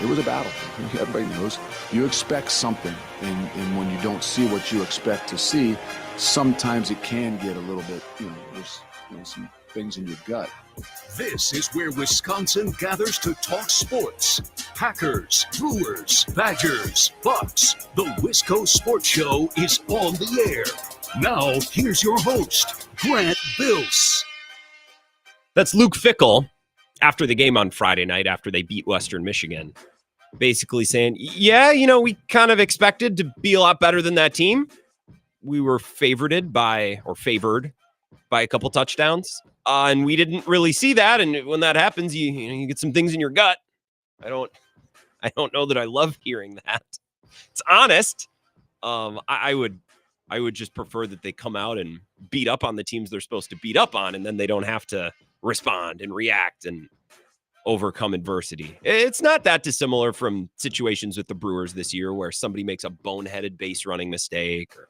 It was a battle. Everybody knows. You expect something, and when you don't see what you expect to see, sometimes it can get a little bit, there's some things in your gut. This is where Wisconsin gathers to talk sports. Packers, Brewers, Badgers, Bucks. The Wisco Sports Show is on the air. Now, here's your host, Grant Bills. That's Luke Fickell after the game on Friday night after they beat Western Michigan. Basically saying, yeah, we kind of expected to be a lot better than that team. We were favored by a couple touchdowns. And we didn't really see that. And when that happens, you get some things in your gut. I don't know that I love hearing that. It's honest. I would just prefer that they come out and beat up on the teams they're supposed to beat up on, and then they don't have to respond and react and overcome adversity. It's not that dissimilar from situations with the Brewers this year where somebody makes a boneheaded base running mistake, or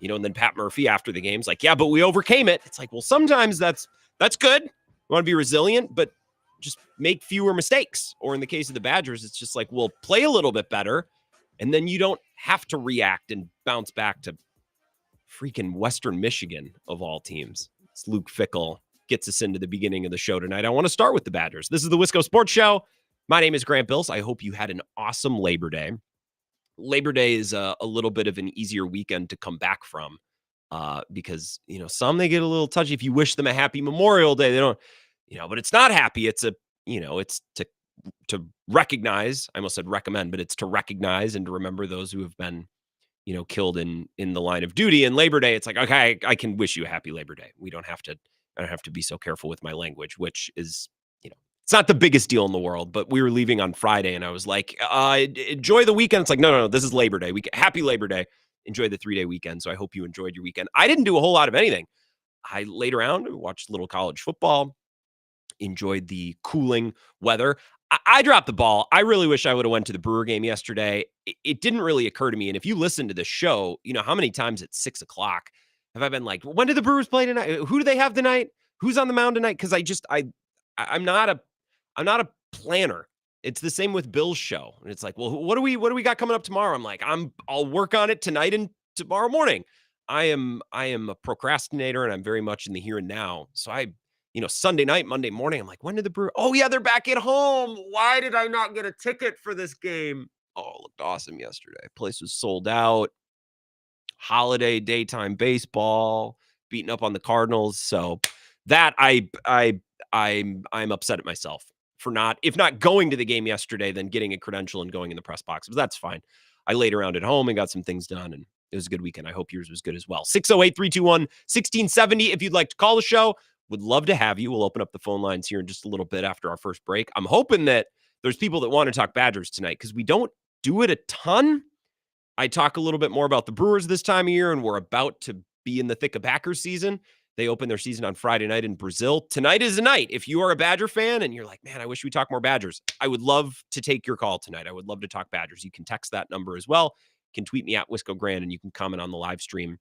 and then Pat Murphy after the game's like, yeah, but we overcame it. It's like, well, sometimes that's good. You want to be resilient, but just make fewer mistakes. Or in the case of the Badgers, it's just like, we'll play a little bit better, and then you don't have to react and bounce back to freaking Western Michigan of all teams. It's Luke Fickell gets us into the beginning of the show tonight. I want to start with the Badgers. This is the Wisco Sports Show. My name is Grant Bills. I hope you had an awesome Labor Day. Labor Day is a little bit of an easier weekend to come back from because, some they get a little touchy. If you wish them a happy Memorial Day, they don't, but it's not happy. It's it's to recognize, I almost said recommend, but it's to recognize and to remember those who have been, killed in the line of duty. And Labor Day, it's like, okay, I can wish you a happy Labor Day. I don't have to be so careful with my language, which is, it's not the biggest deal in the world, but we were leaving on Friday and I was like, enjoy the weekend. It's like, no, this is Labor Day. Happy Labor Day. Enjoy the 3-day weekend. So I hope you enjoyed your weekend. I didn't do a whole lot of anything. I laid around, watched a little college football, enjoyed the cooling weather. I dropped the ball. I really wish I would have went to the Brewer game yesterday. It didn't really occur to me. And if you listen to the show, how many times at 6:00 have I been like, when do the Brewers play tonight? Who do they have tonight? Who's on the mound tonight? Because I'm not a planner. It's the same with Bill's show. And it's like, well, what do we got coming up tomorrow? I'm like, I'll work on it tonight and tomorrow morning. I am a procrastinator and I'm very much in the here and now. So Sunday night, Monday morning, I'm like, when did the Brewers? Oh yeah, they're back at home. Why did I not get a ticket for this game? Oh, it looked awesome yesterday. Place was sold out. Holiday daytime baseball, beating up on the Cardinals. So that I'm upset at myself for if not going to the game yesterday, then getting a credential and going in the press box. But that's fine. I laid around at home and got some things done, and it was a good weekend. I hope yours was good as well. 608-321-1670. If you'd like to call the show, would love to have you. We'll open up the phone lines here in just a little bit after our first break. I'm hoping that there's people that want to talk Badgers tonight because we don't do it a ton. I talk a little bit more about the Brewers this time of year, and we're about to be in the thick of Packers season. They open their season on Friday night in Brazil. Tonight is the night. If you are a Badger fan and you're like, man, I wish we talk more Badgers, I would love to take your call tonight. I would love to talk Badgers. You can text that number as well. You can tweet me at Wisco Grand, and you can comment on the live stream.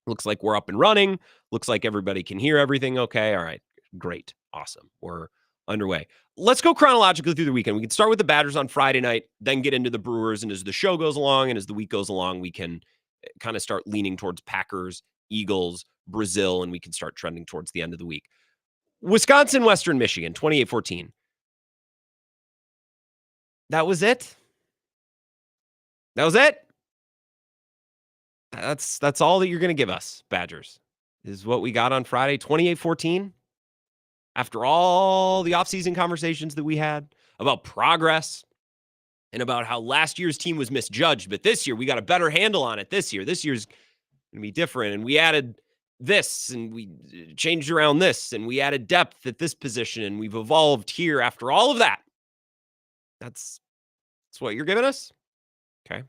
Looks like we're up and running. Looks like everybody can hear everything okay. All right, great. Awesome. We're underway. Let's go chronologically through the weekend. We can start with the Badgers on Friday night, then get into the Brewers. And as the show goes along and as the week goes along, we can kind of start leaning towards Packers, Eagles, Brazil, and we can start trending towards the end of the week. Wisconsin, Western Michigan, 28-14. That was it? That was it? That's all that you're going to give us, Badgers, is what we got on Friday, 28-14. After all the offseason conversations that we had about progress and about how last year's team was misjudged, but this year we got a better handle on it this year's going to be different. And we added this and we changed around this and we added depth at this position and we've evolved here after all of that. That's what you're giving us? Okay.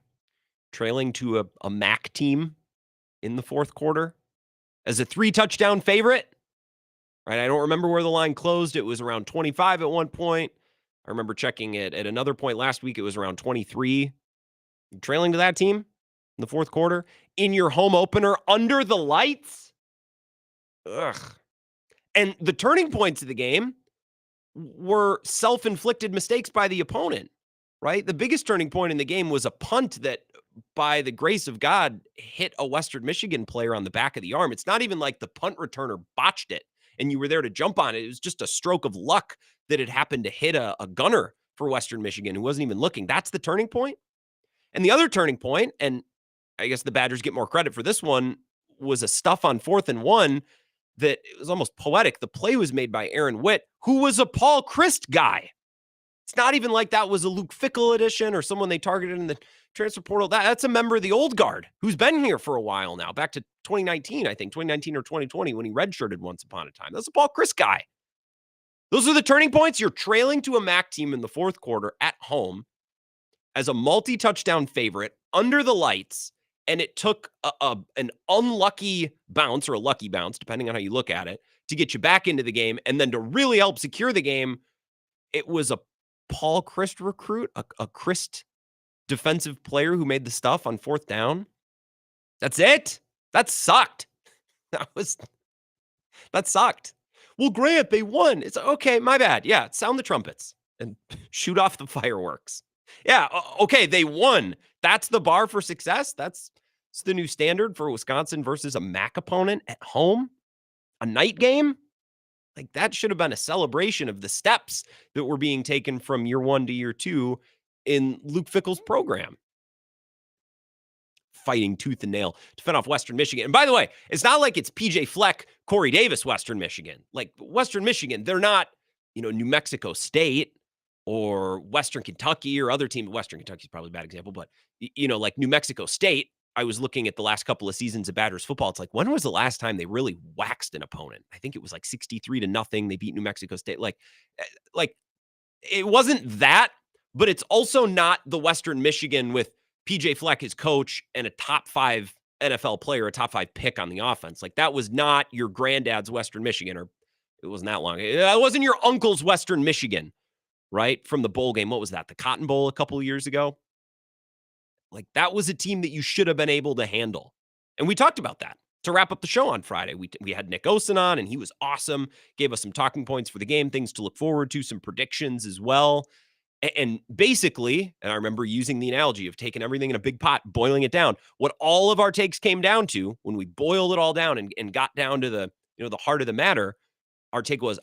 Trailing to a MAC team in the fourth quarter as a 3-touchdown favorite. Right, I don't remember where the line closed. It was around 25 at one point. I remember checking it at another point last week. It was around 23. You're trailing to that team in the fourth quarter in your home opener under the lights. Ugh. And the turning points of the game were self-inflicted mistakes by the opponent. right? The biggest turning point in the game was a punt that, by the grace of God, hit a Western Michigan player on the back of the arm. It's not even like the punt returner botched it and you were there to jump on it. It was just a stroke of luck that it happened to hit a gunner for Western Michigan who wasn't even looking. That's the turning point. And the other turning point, and I guess the Badgers get more credit for this one, was a stuff on 4th and 1 that it was almost poetic. The play was made by Aaron Witt, who was a Paul Christ guy. It's not even like that was a Luke Fickell edition or someone they targeted in the transfer portal. That's a member of the old guard who's been here for a while now, back to 2019, I think, 2019 or 2020 when he redshirted once upon a time. That's a Paul Christ guy. Those are the turning points. You're trailing to a MAC team in the fourth quarter at home as a multi-touchdown favorite under the lights, and it took an unlucky bounce or a lucky bounce, depending on how you look at it, to get you back into the game. And then to really help secure the game, it was a Paul Christ recruit, a Christ defensive player who made the stuff on 4th down. That's it. That sucked. That sucked. Well, Grant, they won. It's okay. My bad. Yeah. Sound the trumpets and shoot off the fireworks. Yeah. Okay. They won. That's the bar for success. That's the new standard for Wisconsin versus a MAC opponent at home, a night game. Like, that should have been a celebration of the steps that were being taken from year 1 to year 2 in Luke Fickell's program. Fighting tooth and nail to fend off Western Michigan. And by the way, it's not like it's PJ Fleck, Corey Davis, Western Michigan. Like, Western Michigan, they're not, New Mexico State or Western Kentucky or other team. Western Kentucky is probably a bad example, but, like New Mexico State. I was looking at the last couple of seasons of Badgers football. It's like, when was the last time they really waxed an opponent? I think it was like 63-0. They beat New Mexico State. Like it wasn't that, but it's also not the Western Michigan with PJ Fleck, his coach, and a top 5 NFL player, a top 5 pick on the offense. Like, that was not your granddad's Western Michigan, or it wasn't that long. It wasn't your uncle's Western Michigan, right? From the bowl game. What was that? The Cotton Bowl a couple of years ago? Like, that was a team that you should have been able to handle. And we talked about that to wrap up the show on Friday. We had Nick Osen on, and he was awesome. Gave us some talking points for the game, things to look forward to, some predictions as well. And basically, and I remember using the analogy of taking everything in a big pot, boiling it down. What all of our takes came down to, when we boiled it all down and got down to the heart of the matter, our take was,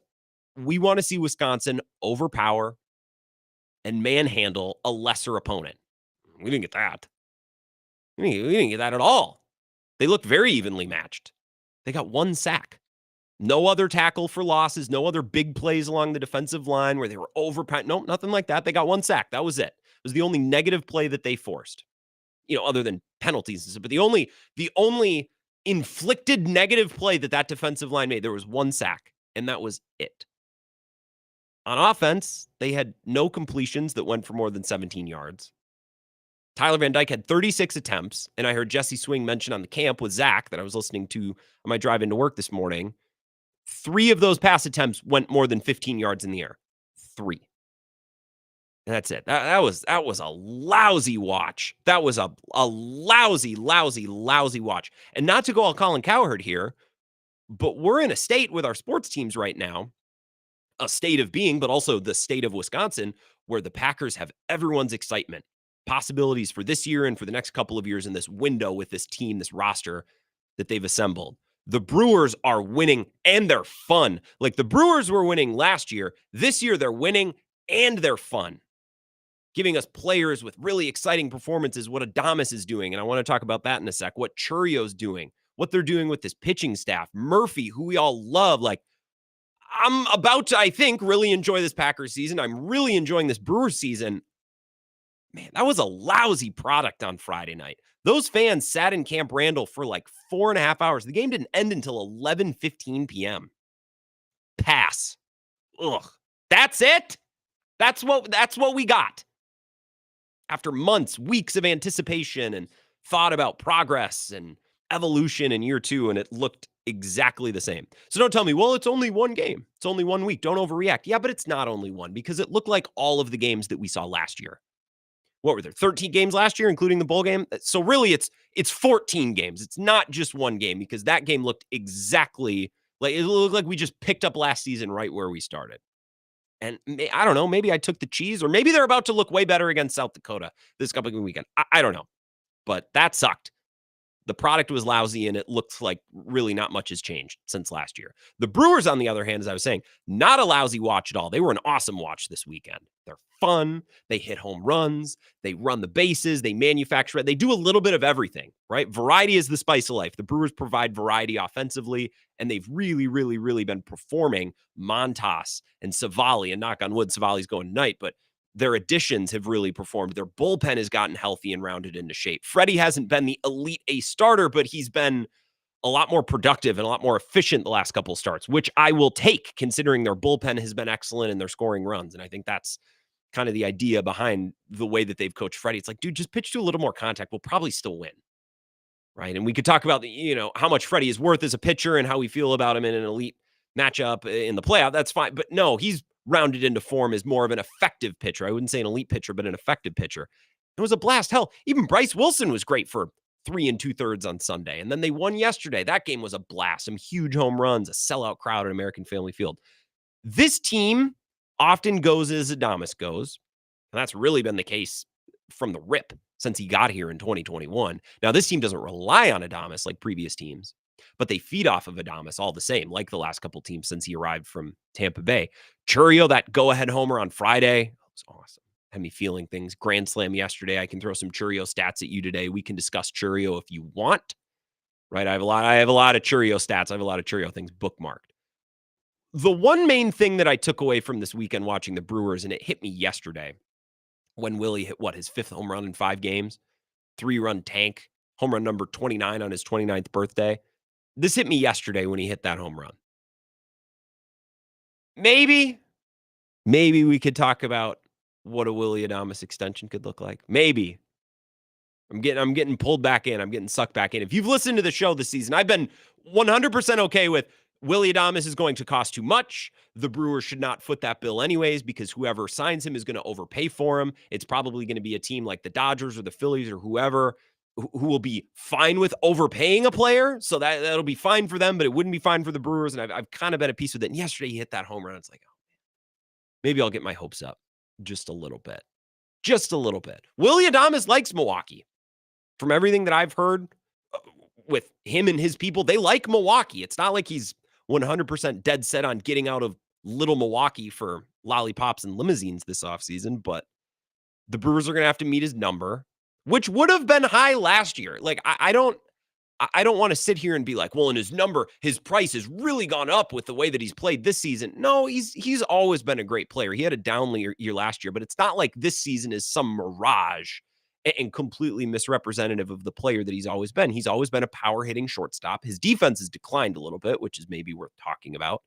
we want to see Wisconsin overpower and manhandle a lesser opponent. We didn't get that. We didn't get that at all. They looked very evenly matched. They got 1 sack. No other tackle for losses. No other big plays along the defensive line where they were overpowered. Nope, nothing like that. They got 1 sack. That was it. It was the only negative play that they forced. Other than penalties. But the only inflicted negative play that defensive line made, there was 1 sack. And that was it. On offense, they had no completions that went for more than 17 yards. Tyler Van Dyke had 36 attempts, and I heard Jesse Swing mention on the camp with Zach that I was listening to on my drive into work this morning. 3 of those pass attempts went more than 15 yards in the air. 3. And that's it. That was a lousy watch. That was a lousy watch. And not to go all Colin Cowherd here, but we're in a state with our sports teams right now, a state of being, but also the state of Wisconsin, where the Packers have everyone's excitement. Possibilities for this year and for the next couple of years in this window with this team, this roster that they've assembled. The Brewers are winning, and they're fun. Like, the Brewers were winning last year. This year, they're winning, and they're fun. Giving us players with really exciting performances, what Adames is doing, and I want to talk about that in a sec, what Churio's doing, what they're doing with this pitching staff, Murphy, who we all love. Like, I'm about to, I think, really enjoy this Packers season. I'm really enjoying this Brewers season. Man, that was a lousy product on Friday night. Those fans sat in Camp Randall for like 4.5 hours. The game didn't end until 11:15 p.m. Pass. Ugh. That's it? That's what we got. After months, weeks of anticipation and thought about progress and evolution in year 2, and it looked exactly the same. So don't tell me, well, it's only 1 game. It's only 1 week. Don't overreact. Yeah, but it's not only 1, because it looked like all of the games that we saw last year. What were there? 13 games last year, including the bowl game. So really, it's 14 games. It's not just 1 game, because that game looked exactly like, it looked like we just picked up last season right where we started. And I don't know, maybe I took the cheese, or maybe they're about to look way better against South Dakota this coming weekend. I don't know, but that sucked. The product was lousy, and it looks like really not much has changed since last year. The Brewers, on the other hand, as I was saying, not a lousy watch at all. They were an awesome watch this weekend. They're fun. They hit home runs. They run the bases. They manufacture it. They do a little bit of everything, right? Variety is the spice of life. The Brewers provide variety offensively, and they've really, really, really been performing. Montas and Savali, and knock on wood, Savali's going tonight, but their additions have really performed. Their bullpen has gotten healthy and rounded into shape. Freddie hasn't been the elite ace starter, but he's been a lot more productive and a lot more efficient the last couple of starts, which I will take considering their bullpen has been excellent and they're scoring runs. And I think that's kind of the idea behind the way that they've coached Freddie. It's like, dude, just pitch to a little more contact. We'll probably still win. Right. And we could talk about how much Freddie is worth as a pitcher and how we feel about him in an elite matchup in the playoff. That's fine. But no, he's rounded into form as more of an effective pitcher. I wouldn't say an elite pitcher, but an effective pitcher. It was a blast. Hell, even Bryce Wilson was great for 3 2/3 on Sunday. And then they won yesterday. That game was a blast. Some huge home runs, a sellout crowd at American Family Field. This team often goes as Adames goes. And that's really been the case from the rip since he got here in 2021. Now, this team doesn't rely on Adames like previous teams, but they feed off of Adames all the same, like the last couple teams since he arrived from Tampa Bay. Churrio, that go-ahead homer on Friday, that was awesome. Had me feeling things. Grand slam yesterday. I can throw some Churrio stats at you today. We can discuss Churrio if you want. Right? I have a lot of Churrio stats. I have a lot of Churrio things bookmarked. The one main thing that I took away from this weekend watching the Brewers, and it hit me yesterday when Willie hit his 5th home run in 5 games, 3-run tank, home run number 29 on his 29th birthday. This hit me yesterday when he hit that home run. Maybe we could talk about what a Willy Adames extension could look like. Maybe. I'm getting pulled back in. I'm getting sucked back in. If you've listened to the show this season, I've been 100% okay with Willy Adames is going to cost too much. The Brewers should not foot that bill anyways, because whoever signs him is going to overpay for him. It's probably going to be a team like the Dodgers or the Phillies or whoever who will be fine with overpaying a player. So that'll be fine for them, but it wouldn't be fine for the Brewers. And I've kind of been at peace with it. And yesterday he hit that home run. It's like, oh, maybe I'll get my hopes up just a little bit. Just a little bit. Willy Adames likes Milwaukee. From everything that I've heard with him and his people, they like Milwaukee. It's not like he's 100% dead set on getting out of little Milwaukee for lollipops and limousines this offseason, but the Brewers are going to have to meet his number, which would have been high last year. Like, I don't want to sit here and be like, well, in his price has really gone up with the way that he's played this season. No, he's always been a great player. He had a down year last year, but it's not like this season is some mirage and completely misrepresentative of the player that he's always been. He's always been a power hitting shortstop. His defense has declined a little bit, which is maybe worth talking about.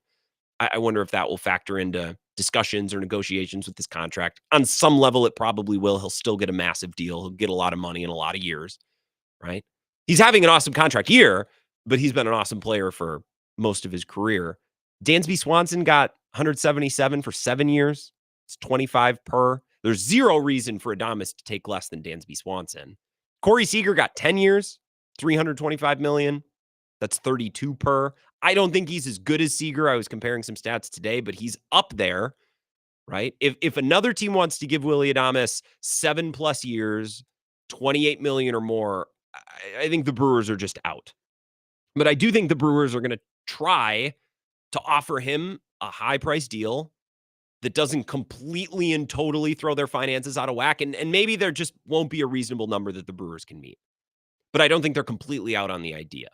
I wonder if that will factor into discussions or negotiations with this contract. On some level, it probably will. He'll still get a massive deal. He'll get a lot of money in a lot of years, right? He's having an awesome contract year, but he's been an awesome player for most of his career. Dansby Swanson got 177 for 7 years. It's 25 per. There's zero reason for Adames to take less than Dansby Swanson. Corey Seager got 10 years, $325 million. That's 32 per. I don't think he's as good as Seager. I was comparing some stats today, but he's up there, right? If another team wants to give Willy Adames 7+ years, 28 million or more, I think the Brewers are just out. But I do think the Brewers are going to try to offer him a high price deal that doesn't completely and totally throw their finances out of whack. And maybe there just won't be a reasonable number that the Brewers can meet. But I don't think they're completely out on the idea,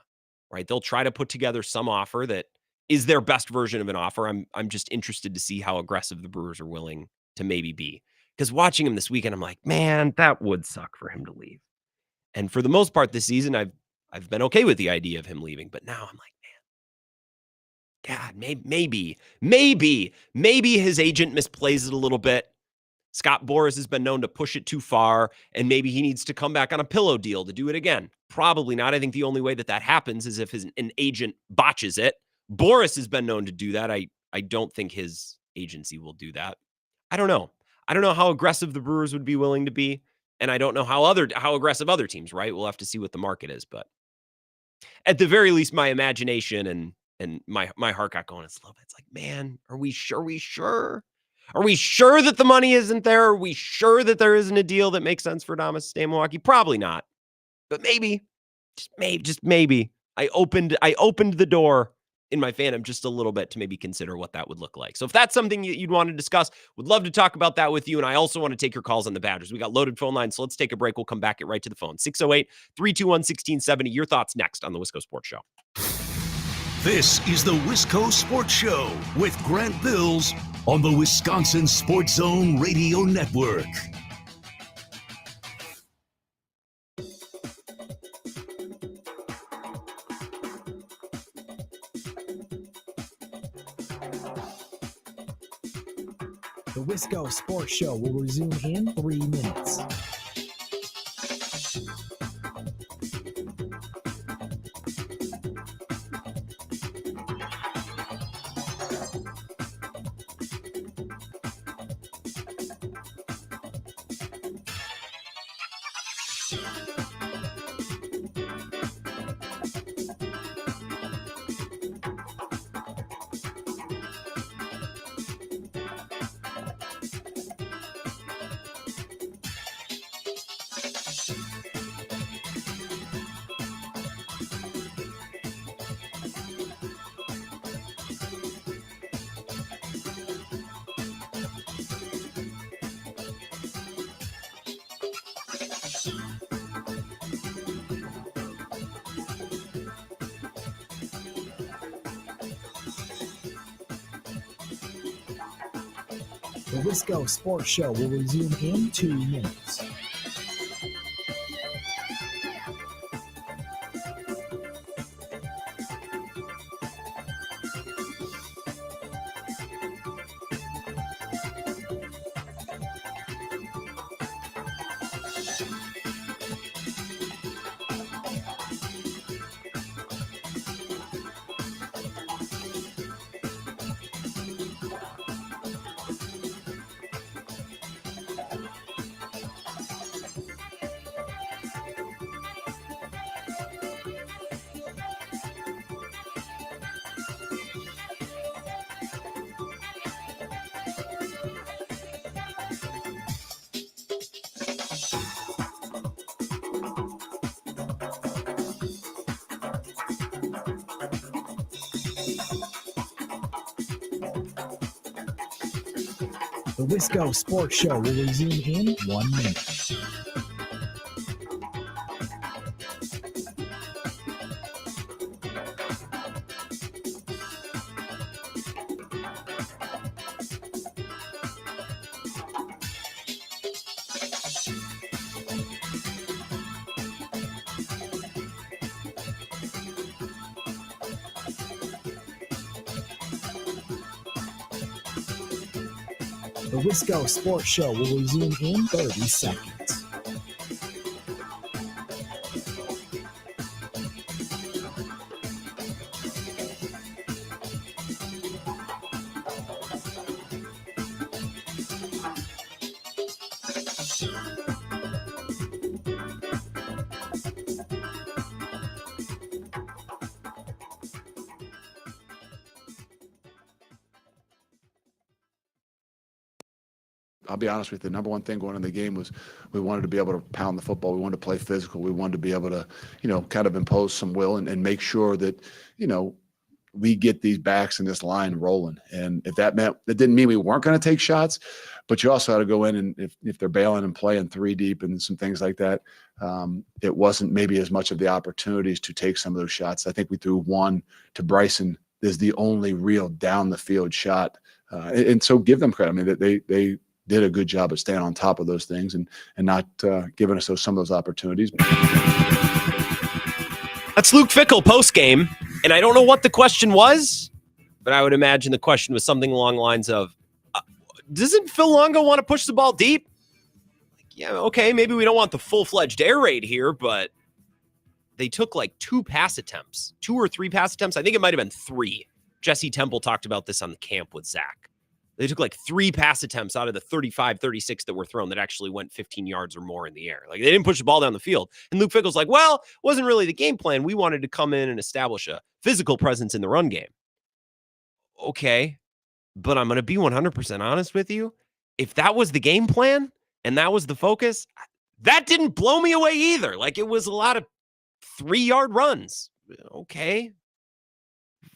right? They'll try to put together some offer that is their best version of an offer. I'm just interested to see how aggressive the Brewers are willing to maybe be. Because watching him this weekend, I'm like, man, that would suck for him to leave. And for the most part this season, I've been okay with the idea of him leaving. But now I'm like, God, maybe his agent misplays it a little bit. Scott Boras has been known to push it too far, and maybe he needs to come back on a pillow deal to do it again. Probably not. I think the only way that happens is if an agent botches it. Boras has been known to do that. I don't think his agency will do that. I don't know. I don't know how aggressive the Brewers would be willing to be, and I don't know how aggressive other teams, right? We'll have to see what the market is, but at the very least, my imagination and my heart got going. It's a little bit. It's like, man, are we sure? Are we sure that the money isn't there? Are we sure that there isn't a deal that makes sense for Adames to stay in Milwaukee? Probably not. But maybe, just maybe. I opened the door in my fandom just a little bit to maybe consider what that would look like. So if that's something you'd want to discuss, would love to talk about that with you. And I also want to take your calls on the Badgers. We got loaded phone lines, so let's take a break. We'll come back, get right to the phone. 608-321-1670. Your thoughts next on the Wisco Sports Show. This is the Wisco Sports Show with Grant Bills on the Wisconsin Sports Zone Radio Network. The Wisco Sports Show will resume in 3 minutes. The Wisco Sports Show will resume in 2 minutes. The Wisco Sports Show will resume in 1 minute. The Wisco Sports Show will resume in 30 seconds. I'll be honest with you, the number one thing going in the game was we wanted to be able to pound the football. We wanted to play physical. We wanted to be able to, kind of impose some will and make sure that, we get these backs in this line rolling. And if that didn't mean we weren't going to take shots, but you also had to go in and if they're bailing and playing 3 deep and some things like that, it wasn't maybe as much of the opportunities to take some of those shots. I think we threw one to Bryson is the only real down the field shot. And so give them credit. I mean, they did a good job of staying on top of those things and not giving us some of those opportunities. That's Luke Fickell post-game, and I don't know what the question was, but I would imagine the question was something along the lines of, doesn't Phil Longo want to push the ball deep? Yeah, okay, maybe we don't want the full-fledged air raid here, but they took like 2 or 3 pass attempts. I think it might have been 3. Jesse Temple talked about this on the camp with Zach. They took like 3 pass attempts out of the 35, 36 that were thrown that actually went 15 yards or more in the air. Like they didn't push the ball down the field. And Luke Fickell's like, well, it wasn't really the game plan. We wanted to come in and establish a physical presence in the run game. Okay. But I'm going to be 100% honest with you. If that was the game plan and that was the focus, that didn't blow me away either. Like, it was a lot of 3-yard runs. Okay,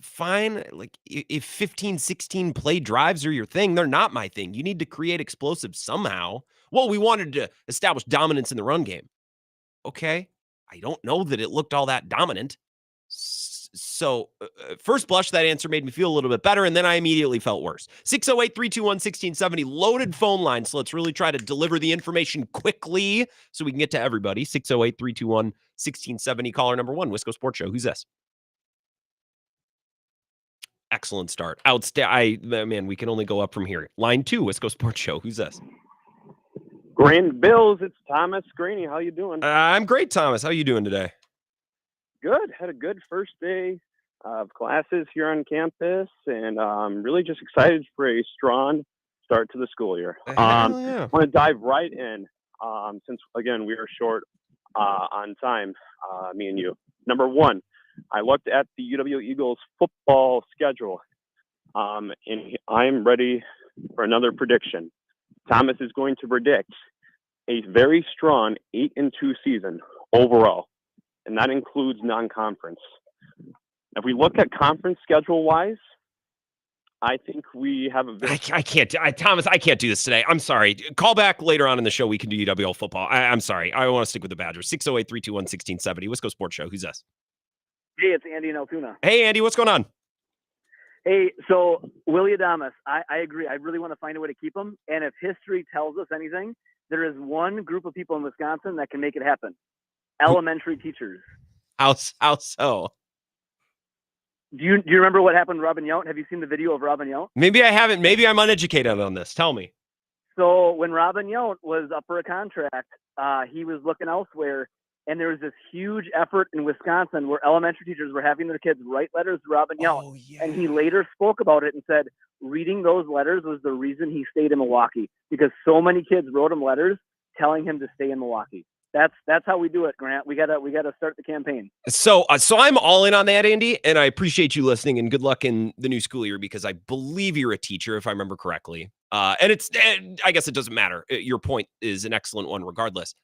fine. Like, if 15, 16 play drives are your thing, they're not my thing. You need to create explosives somehow. Well, we wanted to establish dominance in the run game. Okay, I don't know that it looked all that dominant. So first blush, that answer made me feel a little bit better, and then I immediately felt worse. 608-321-1670, loaded phone line, so let's really try to deliver the information quickly so we can get to everybody. 608-321-1670, caller number 1, Wisco Sports Show. Who's this? Excellent start. Man, we can only go up from here. Line 2, Wisco Sports Show. Who's this? Grand Bills, it's Thomas Greeny. How you doing? I'm great, Thomas. How you doing today? Good. Had a good first day of classes here on campus, and I'm really just excited for a strong start to the school year. Yeah. I want to dive right in since, again, we are short on time, me and you. Number one, I looked at the UW Eagles football schedule, and I'm ready for another prediction. Thomas is going to predict a very strong 8-2 season overall, and that includes non-conference. If we look at conference schedule-wise, I think we have a very... Thomas, I can't do this today. I'm sorry. Call back later on in the show. We can do UWL football. I'm sorry. I want to stick with the Badgers. 608-321-1670. Wisco Sports Show. Who's this? Hey, it's Andy in Altoona. Hey, Andy. What's going on? Hey, so Willy Adames, I agree. I really want to find a way to keep him. And if history tells us anything, there is one group of people in Wisconsin that can make it happen. Elementary teachers. How so? Do you remember what happened to Robin Yount? Have you seen the video of Robin Yount? Maybe I haven't. Maybe I'm uneducated on this. Tell me. So when Robin Yount was up for a contract, he was looking elsewhere. And there was this huge effort in Wisconsin where elementary teachers were having their kids write letters to Robin Yount. Oh, yeah. And he later spoke about it and said reading those letters was the reason he stayed in Milwaukee, because so many kids wrote him letters telling him to stay in Milwaukee. That's how we do it, Grant. We gotta start the campaign. So I'm all in on that, Andy, and I appreciate you listening, and good luck in the new school year, because I believe you're a teacher, if I remember correctly. And I guess it doesn't matter. Your point is an excellent one, regardless.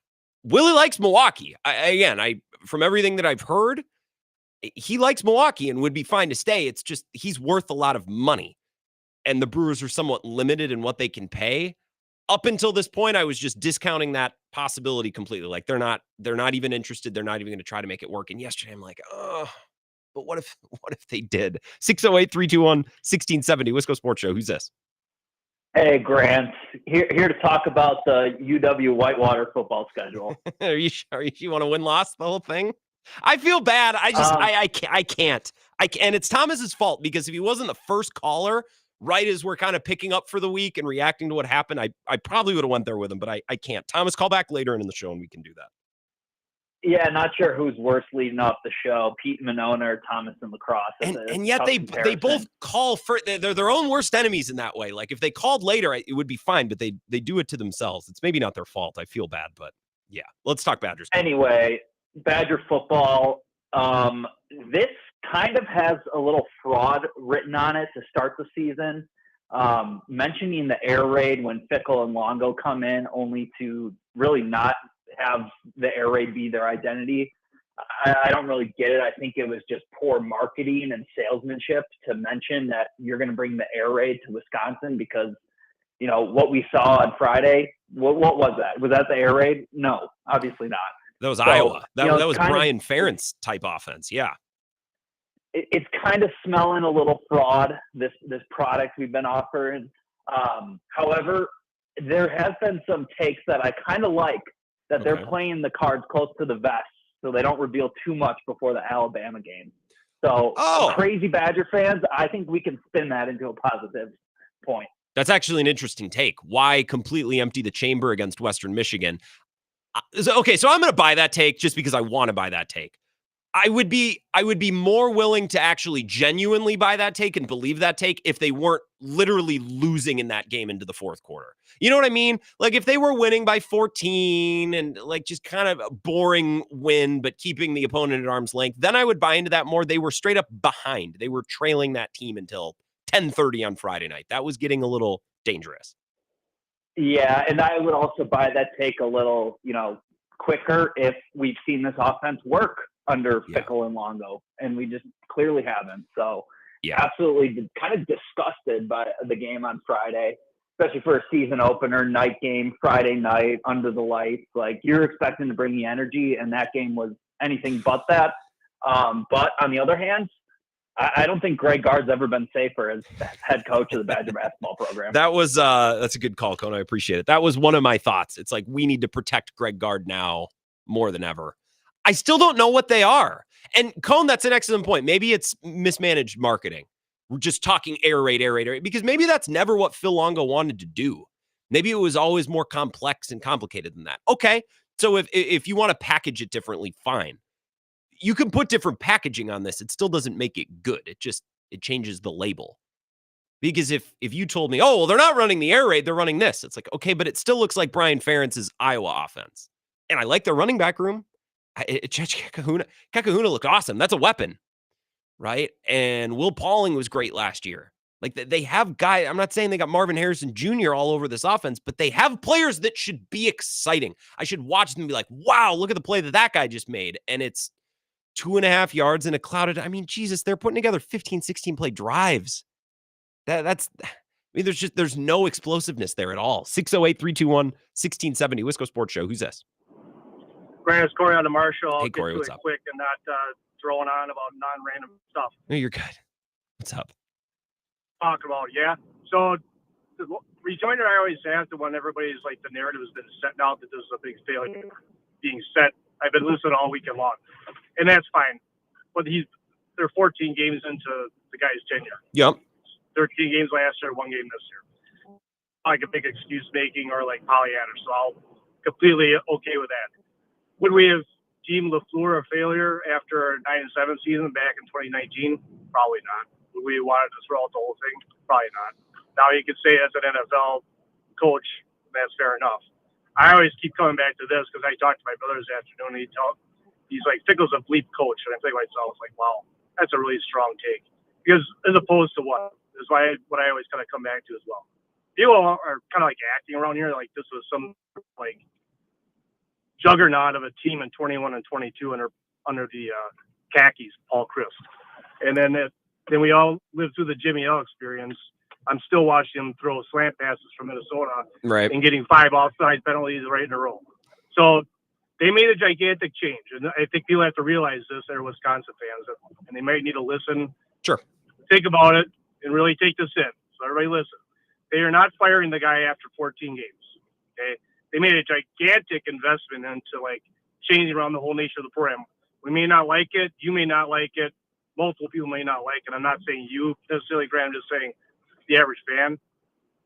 Willie likes Milwaukee. From everything that I've heard, he likes Milwaukee and would be fine to stay. It's just he's worth a lot of money, and the Brewers are somewhat limited in what they can pay. Up until this point, I was just discounting that possibility completely. Like they're not even interested. They're not even going to try to make it work. And yesterday, I'm like, oh, but what if they did? 608-321-1670, Wisco Sports Show. Who's this? Hey, Grant. Here to talk about the UW Whitewater football schedule. Are you sure you want to win-loss the whole thing? I feel bad. I can't. And it's Thomas's fault, because if he wasn't the first caller, right as we're kind of picking up for the week and reacting to what happened, I probably would have went there with him, but I can't. Thomas, call back later in the show and we can do that. Yeah, not sure who's worse leading off the show, Pete Monona or Thomas in lacrosse. And yet they both call for they're their own worst enemies in that way. Like if they called later, it would be fine, but they do it to themselves. It's maybe not their fault. I feel bad, but yeah, let's talk Badgers. Anyway, Badger football. This kind of has a little fraud written on it to start the season. Mentioning the air raid when Fickle and Longo come in, only to really not have the air raid be their identity. I don't really get it. I think it was just poor marketing and salesmanship to mention that you're going to bring the air raid to Wisconsin, because, you know, what we saw on Friday, what was that? Was that the air raid? No, obviously not. That was Iowa. That was Brian Ferentz type offense. Yeah. It's kind of smelling a little fraud, this product we've been offering. However, there has been some takes that I kind of like, that they're playing the cards close to the vest so they don't reveal too much before the Alabama game. So crazy Badger fans, I think we can spin that into a positive point. That's actually an interesting take. Why completely empty the chamber against Western Michigan? So I'm going to buy that take just because I want to buy that take. I would be more willing to actually genuinely buy that take and believe that take if they weren't literally losing in that game into the fourth quarter. You know what I mean? Like if they were winning by 14 and like just kind of a boring win, but keeping the opponent at arm's length, then I would buy into that more. They were straight up behind. They were trailing that team until 10:30 on Friday night. That was getting a little dangerous. Yeah, and I would also buy that take a little, quicker if we've seen this offense work under Fickle and Longo, and we just clearly haven't. So absolutely kind of disgusted by the game on Friday, especially for a season opener, night game, Friday night, under the lights. Like, you're expecting to bring the energy, and that game was anything but that. But on the other hand, I don't think Greg Gard's ever been safer as head coach of the Badger basketball program. That was that's a good call, Cone. I appreciate it. That was one of my thoughts. It's like, we need to protect Greg Gard now more than ever. I still don't know what they are. And Cone, that's an excellent point. Maybe it's mismanaged marketing. We're just talking air raid, because maybe that's never what Phil Longo wanted to do. Maybe it was always more complex and complicated than that. Okay, so if you want to package it differently, fine. You can put different packaging on this. It still doesn't make it good. It changes the label. Because if you told me, oh, well, they're not running the air raid, they're running this. It's like, okay, but it still looks like Brian Ferentz's Iowa offense. And I like their running back room. Kakahuna looked awesome. That's a weapon, right? And Will Pauling was great last year. Like, they have guys. I'm not saying they got Marvin Harrison Jr. all over this offense, but they have players that should be exciting. I should watch them and be like, wow, look at the play that guy just made. And it's 2.5 yards in a clouded. I mean, Jesus, they're putting together 15, 16 play drives. There's no explosiveness there at all. 608-321-1670. Wisco Sports Show. Who's this? Grant, it's Corey on the Marshall. I'll Hey, Corey, get to what's it up? quick and not throwing on about non-random stuff. No, you're good. What's up? Talk about, So the rejoinder I always have to when everybody's like, the narrative has been set now that this is a big failure being set. I've been listening all weekend long, and that's fine. But they're 14 games into the guy's tenure. Yep. 13 games last year, 1 game this year. Like a big excuse making or like Pollyanna. So I'll completely okay with that. Would we have deemed LaFleur a failure after a 9-7 season back in 2019? Probably not. Would we wanted to throw out the whole thing? Probably not. Now you could say as an NFL coach, that's fair enough. I always keep coming back to this because I talked to my brother this afternoon. And he's like, Fickle's a bleep coach. And I think to myself, like, wow, that's a really strong take. Because as opposed to what I always kind of come back to as well. People are kind of like acting around here like this was some like juggernaut of a team in 21 and 22 under the khakis, Paul Chryst. And then we all lived through the Jimmy L experience. I'm still watching him throw slant passes from Minnesota and getting 5 offside penalties right in a row. So they made a gigantic change. And I think people have to realize this. They're Wisconsin fans, and they might need to listen. Sure. Think about it and really take this in. So everybody listen. They are not firing the guy after 14 games. Okay. They made a gigantic investment into like changing around the whole nature of the program. We may not like it. You may not like it. Multiple people may not like it. I'm not saying you necessarily, Grant. I'm just saying the average fan.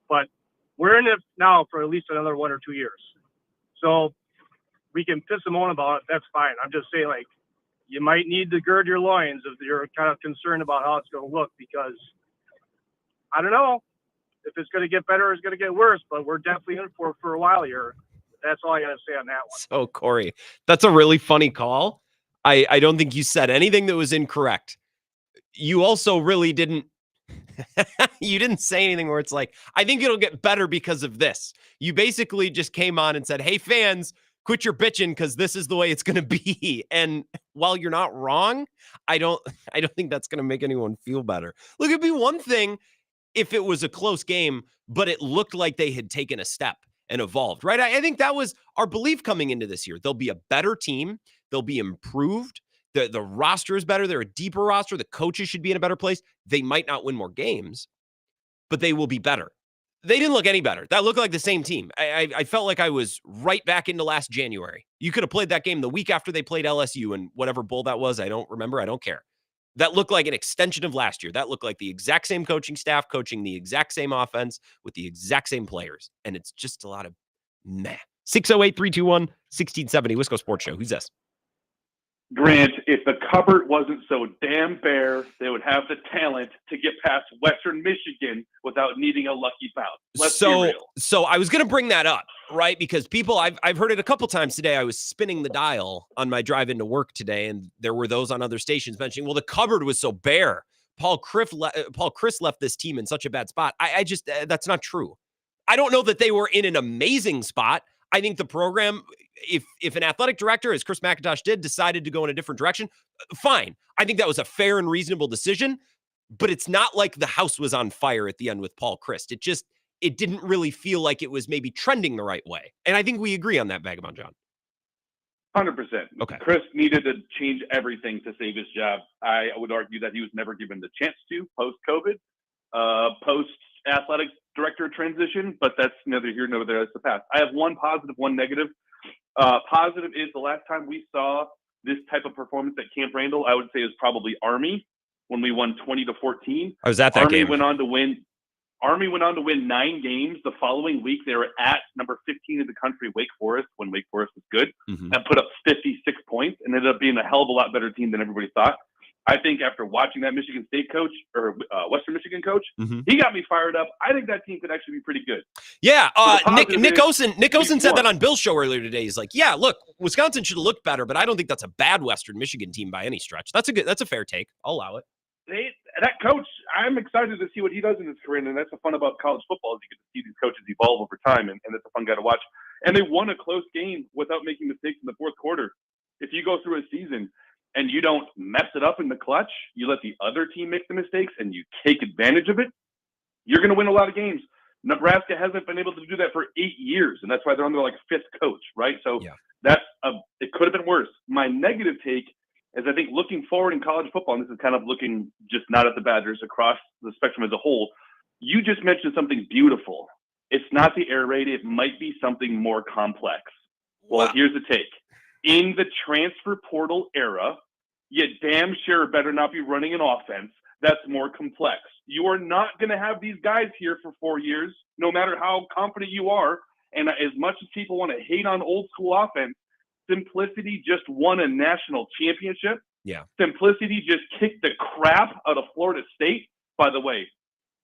But we're in it now for at least another 1 or 2 years. So we can piss and moan about it. That's fine. I'm just saying, like, you might need to gird your loins if you're kind of concerned about how it's going to look, because I don't know if it's going to get better or it's going to get worse, but we're definitely in for a while here. That's all I got to say on that one. So, Corey, that's a really funny call. I don't think you said anything that was incorrect. You also really didn't you didn't say anything where it's like, I think it'll get better because of this. You basically just came on and said, hey, fans, quit your bitching because this is the way it's going to be. And while you're not wrong, I don't think that's going to make anyone feel better. Look, it'd be one thing if it was a close game, but it looked like they had taken a step and evolved, right? I think that was our belief coming into this year. They'll be a better team. They'll be improved. The roster is better. They're a deeper roster. The coaches should be in a better place. They might not win more games, but they will be better. They didn't look any better. That looked like the same team. I felt like I was right back into last January. You could have played that game the week after they played LSU and whatever bowl that was. I don't remember. I don't care. That looked like an extension of last year. That looked like the exact same coaching staff coaching the exact same offense with the exact same players. And it's just a lot of meh. 608-321-1670. Wisco Sports Show. Who's this? Grant, if the cupboard wasn't so damn bare, they would have the talent to get past Western Michigan without needing a lucky bout. Let's be real. So I was going to bring that up, right? Because people, I've heard it a couple times today. I was spinning the dial on my drive into work today, and there were those on other stations mentioning, well, the cupboard was so bare. Paul Chris left this team in such a bad spot. I just, that's not true. I don't know that they were in an amazing spot. I think the program, if an athletic director, as Chris McIntosh did, decided to go in a different direction, fine. I think that was a fair and reasonable decision, but it's not like the house was on fire at the end with Paul Chryst. It didn't really feel like it was maybe trending the right way. And I think we agree on that, Vagabond John. 100%. Okay. Chris needed to change everything to save his job. I would argue that he was never given the chance to post-COVID, post-athletic director transition, but that's neither here nor there. That's the past. I have one positive, one negative. Positive is the last time we saw this type of performance at Camp Randall, I would say is probably Army when we won 20-14. I was at that Army game. went on to win 9 games. The following week, they were at number 15 in the country, Wake Forest, when Wake Forest was good, and put up 56 points and ended up being a hell of a lot better team than everybody thought. I think after watching that Michigan State coach or Western Michigan coach, he got me fired up. I think that team could actually be pretty good. Yeah, So Nick Osen said that won. on Bill's show earlier today. He's like, yeah, look, Wisconsin should have looked better, but I don't think that's a bad Western Michigan team by any stretch. That's a fair take. I'll allow it. That coach, I'm excited to see what he does in his career, and that's the fun about college football is you get to see these coaches evolve over time, and it's a fun guy to watch. And they won a close game without making mistakes in the fourth quarter. If you go through a season and you don't mess it up in the clutch, you let the other team make the mistakes and you take advantage of it, you're going to win a lot of games. Nebraska hasn't been able to do that for 8 years, and that's why they're under like a 5th coach, right? So it could have been worse. My negative take is I think looking forward in college football, and this is kind of looking just not at the Badgers, across the spectrum as a whole, you just mentioned something beautiful. It's not the air raid. It might be something more complex. Well, here's the take. In the transfer portal era, you damn sure better not be running an offense that's more complex. You are not going to have these guys here for 4 years, no matter how confident you are. And as much as people want to hate on old school offense, Simplicity just won a national championship. Yeah. Simplicity just kicked the crap out of Florida State. By the way,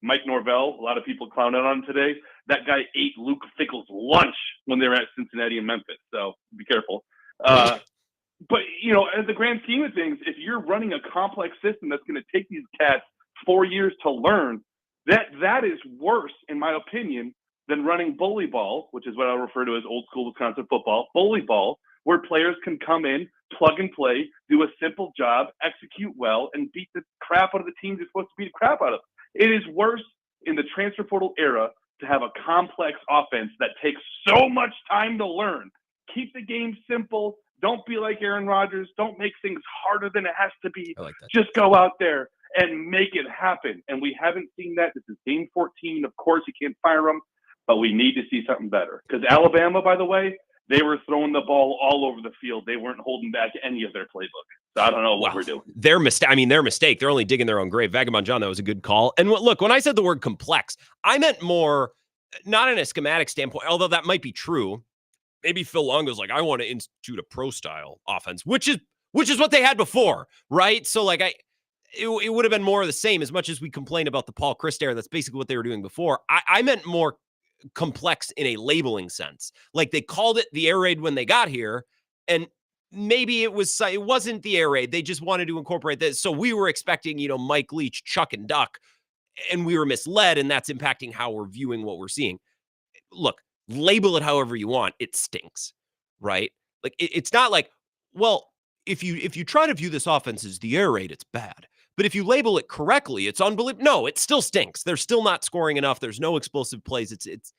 Mike Norvell, a lot of people clowned out on him today. That guy ate Luke Fickell's lunch when they were at Cincinnati and Memphis. So be careful. But, you know, as the grand scheme of things, if you're running a complex system that's going to take these cats 4 years to learn, that is worse, in my opinion, than running bully ball, which is what I refer to as old school Wisconsin football, bully ball, where players can come in, plug and play, do a simple job, execute well, and beat the crap out of the team they're supposed to beat the crap out of. It is worse in the transfer portal era to have a complex offense that takes so much time to learn. Keep the game simple. Don't be like Aaron Rodgers. Don't make things harder than it has to be. I like that. Just go out there and make it happen. And we haven't seen that. This is game 14. Of course, you can't fire them, but we need to see something better. Because Alabama, by the way, they were throwing the ball all over the field. They weren't holding back any of their playbook. So I don't know what we're doing. Their mistake. They're only digging their own grave. Vagabond John, that was a good call. And look, when I said the word complex, I meant more, not in a schematic standpoint, although that might be true. Maybe Phil Longo's like, I want to institute a pro-style offense, which is what they had before, right? So like it would have been more of the same. As much as we complain about the Paul Chryst era, that's basically what they were doing before. I meant more complex in a labeling sense. Like they called it the air raid when they got here, and maybe it wasn't the air raid. They just wanted to incorporate this. So we were expecting, Mike Leach, Chuck and Duck, and we were misled, and that's impacting how we're viewing what we're seeing. Look, label it however you want. It stinks, right? Like it's not like, well, if you try to view this offense as the air raid, it's bad. But if you label it correctly, it's unbelievable. No, it still stinks. They're still not scoring enough. There's no explosive plays. It's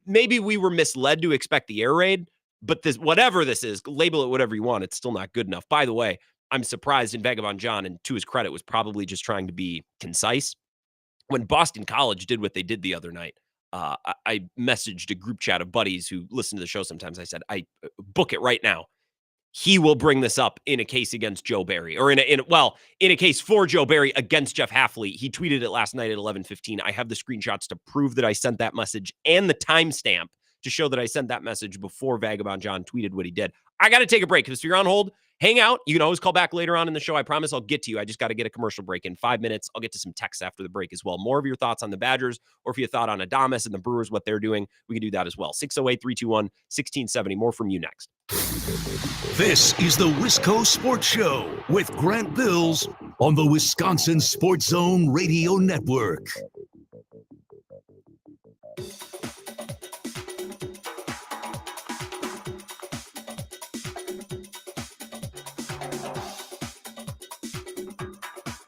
maybe we were misled to expect the air raid, but whatever this is, label it whatever you want. It's still not good enough. By the way, I'm surprised in Vagabond John, and to his credit, was probably just trying to be concise. When Boston College did what they did the other night, I messaged a group chat of buddies who listen to the show sometimes. I said, I book it right now. He will bring this up in a case against Joe Barry, or in a case for Joe Barry against Jeff Hafley. He tweeted it last night at 11:15. I have the screenshots to prove that I sent that message and the timestamp to show that I sent that message before Vagabond John tweeted what he did. I got to take a break because if you're on hold, Hang out. You can always call back later on in the show. I promise I'll get to you. I just got to get a commercial break in 5 minutes. I'll get to some texts after the break as well. More of your thoughts on the Badgers, or if you thought on Adames and the Brewers, what they're doing, we can do that as well. 608-321-1670. More from you next. This is the Wisco Sports Show with Grant Bills on the Wisconsin Sports Zone Radio Network.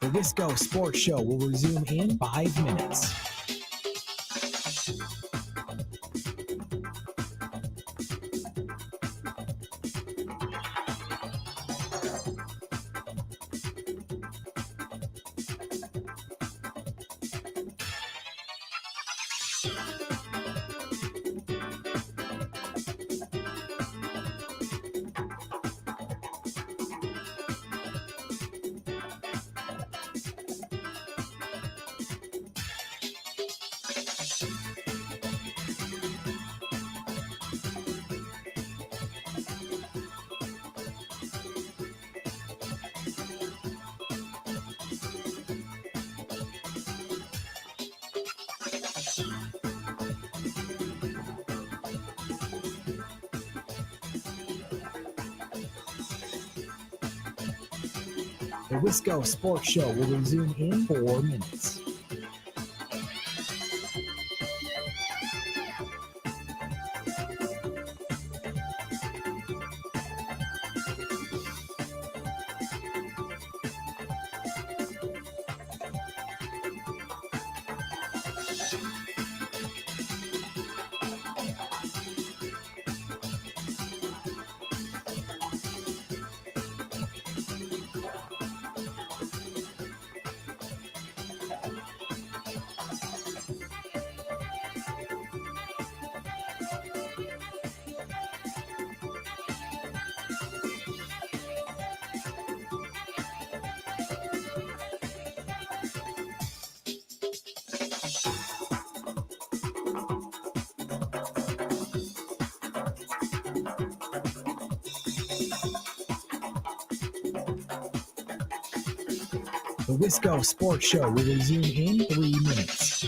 The Wisco Sports Show will resume in 5 minutes. The Wisco Sports Show will resume in 4 minutes. The Wisco Sports Show will resume in 3 minutes.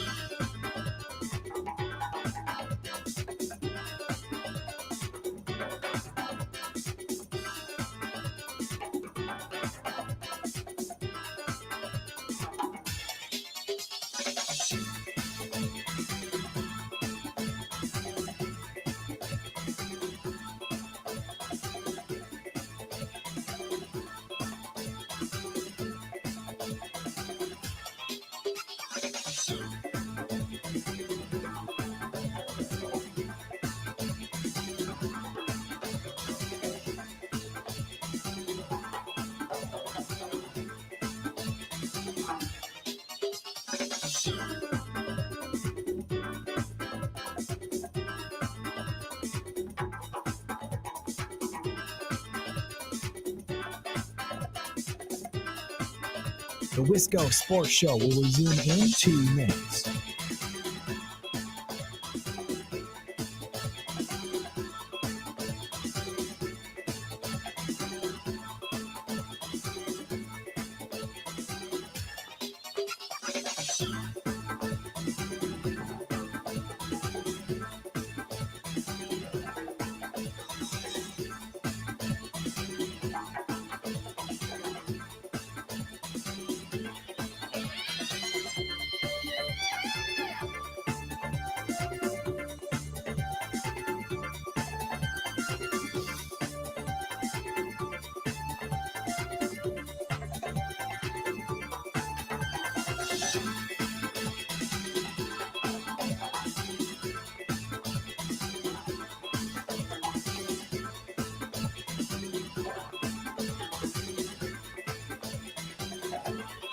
The Wisco Sports Show will resume in 2 minutes.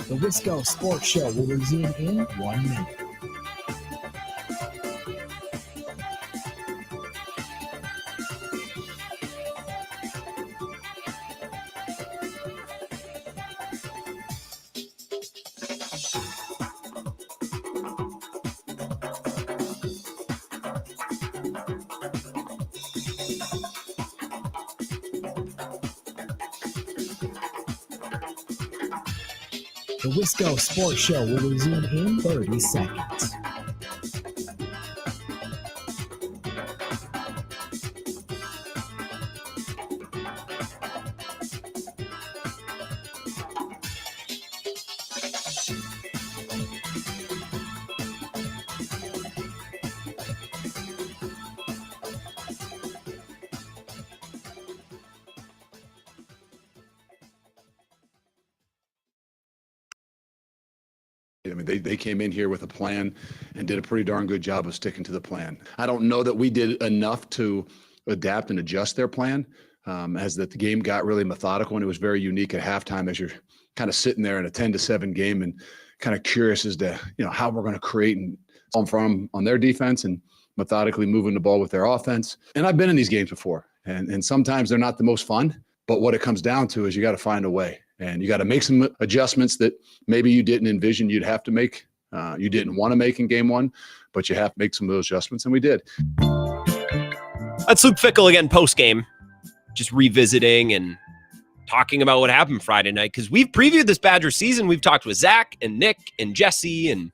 The Wisco Sports Show will resume in 1 minute. The Wisco Sports Show will resume in 30 seconds. I mean, they came in here with a plan and did a pretty darn good job of sticking to the plan. I don't know that we did enough to adapt and adjust their plan, as that the game got really methodical, and it was very unique at halftime as you're kind of sitting there in a 10-7 game and kind of curious as to, how we're going to create and from on their defense and methodically moving the ball with their offense. And I've been in these games before, and sometimes they're not the most fun, but what it comes down to is you got to find a way. And you got to make some adjustments that maybe you didn't envision you'd have to make. You didn't want to make in game one, but you have to make some of those adjustments, and we did. That's Luke Fickell again post-game, just revisiting and talking about what happened Friday night, because we've previewed this Badger season. We've talked with Zach and Nick and Jesse, and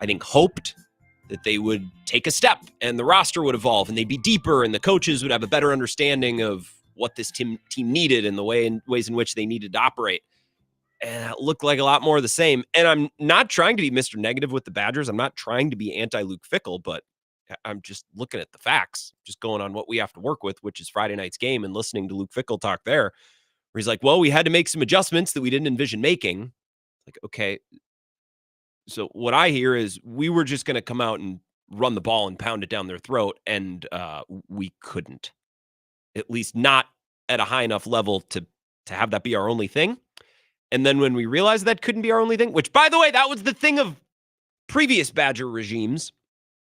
I think hoped that they would take a step and the roster would evolve and they'd be deeper and the coaches would have a better understanding of what this team needed and the ways in which they needed to operate. And it looked like a lot more of the same. And I'm not trying to be Mr. Negative with the Badgers. I'm not trying to be anti-Luke Fickell, but I'm just looking at the facts, just going on what we have to work with, which is Friday night's game, and listening to Luke Fickell talk there, where he's like, well, we had to make some adjustments that we didn't envision making. Like, okay. So what I hear is we were just going to come out and run the ball and pound it down their throat, and we couldn't. At least not at a high enough level to have that be our only thing. And then when we realized that couldn't be our only thing, which, by the way, that was the thing of previous Badger regimes.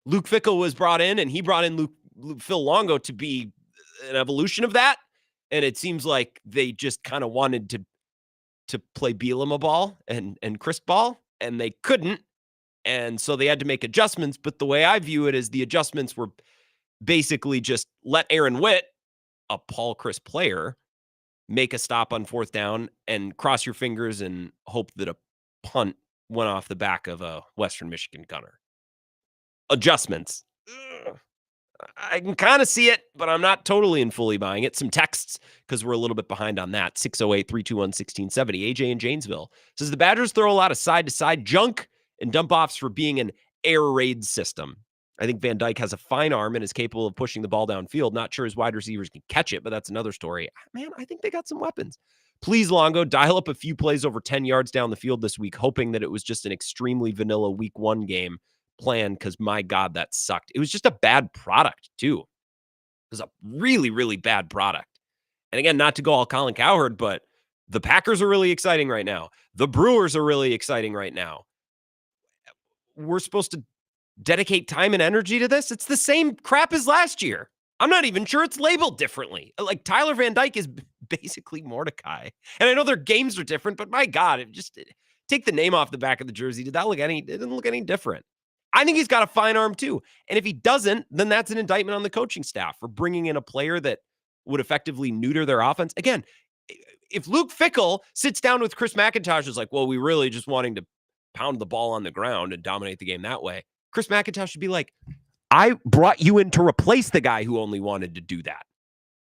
Luke Fickell was brought in, and he brought in Phil Longo to be an evolution of that. And it seems like they just kind of wanted to play Bielema ball and crisp ball, and they couldn't. And so they had to make adjustments. But the way I view it is the adjustments were basically just let Aaron Witt, a Paul Chris player, make a stop on fourth down and cross your fingers and hope that a punt went off the back of a Western Michigan gunner. Adjustments. Ugh. I can kind of see it, but I'm not totally and fully buying it. Some texts, because we're a little bit behind on that. 608-321-1670. AJ in Janesville says the Badgers throw a lot of side-to-side junk and dump-offs for being an air raid system. I think Van Dyke has a fine arm and is capable of pushing the ball downfield. Not sure his wide receivers can catch it, but that's another story. Man, I think they got some weapons. Please, Longo, dial up a few plays over 10 yards down the field this week, hoping that it was just an extremely vanilla week one game plan, because my God, that sucked. It was just a bad product, too. It was a really, really bad product. And again, not to go all Colin Cowherd, but the Packers are really exciting right now. The Brewers are really exciting right now. We're supposed to dedicate time and energy to this. It's the same crap as last year. I'm not even sure it's labeled differently. Like, Tyler Van Dyke is basically Mordecai. And I know their games are different, but my God, take the name off the back of the jersey. It didn't look any different. I think he's got a fine arm too. And if he doesn't, then that's an indictment on the coaching staff for bringing in a player that would effectively neuter their offense. Again, if Luke Fickell sits down with Chris McIntosh, is like, well, we really just wanting to pound the ball on the ground and dominate the game that way. Chris McIntosh should be like, I brought you in to replace the guy who only wanted to do that.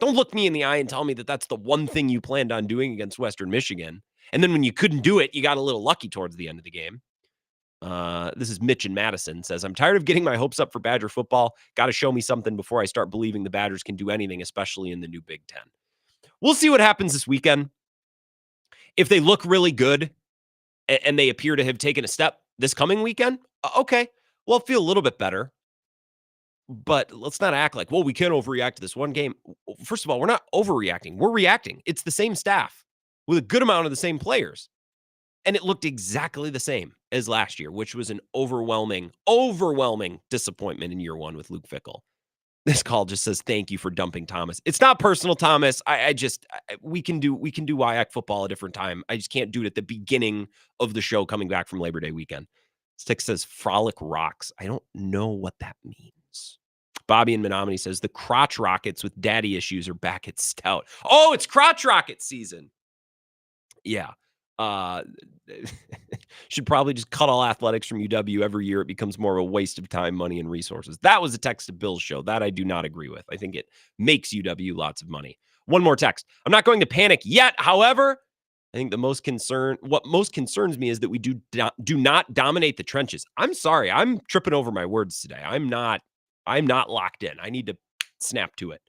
Don't look me in the eye and tell me that that's the one thing you planned on doing against Western Michigan. And then when you couldn't do it, you got a little lucky towards the end of the game. This is Mitch in Madison, says, I'm tired of getting my hopes up for Badger football. Got to show me something before I start believing the Badgers can do anything, especially in the new Big Ten. We'll see what happens this weekend. If they look really good and they appear to have taken a step this coming weekend, okay, well, I'll feel a little bit better. But let's not act like, well, we can't overreact to this one game. First of all, we're not overreacting. We're reacting. It's the same staff with a good amount of the same players. And it looked exactly the same as last year, which was an overwhelming disappointment in year one with Luke Fickell. This call just says, thank you for dumping Thomas. It's not personal, Thomas. We can do WIAC football a different time. I just can't do it at the beginning of the show coming back from Labor Day weekend. Stick says Frolic Rocks. I don't know what that means. Bobby in Menominee says the crotch rockets with daddy issues are back at Stout. Oh, it's crotch rocket season. Yeah. should probably just cut all athletics from UW every year. It becomes more of a waste of time, money, and resources. That was a text to Bill's show. That I do not agree with. I think it makes UW lots of money. One more text. I'm not going to panic yet. However, I think what most concerns me is that we do not dominate the trenches. I'm sorry. I'm tripping over my words today. I'm not locked in. I need to snap to it.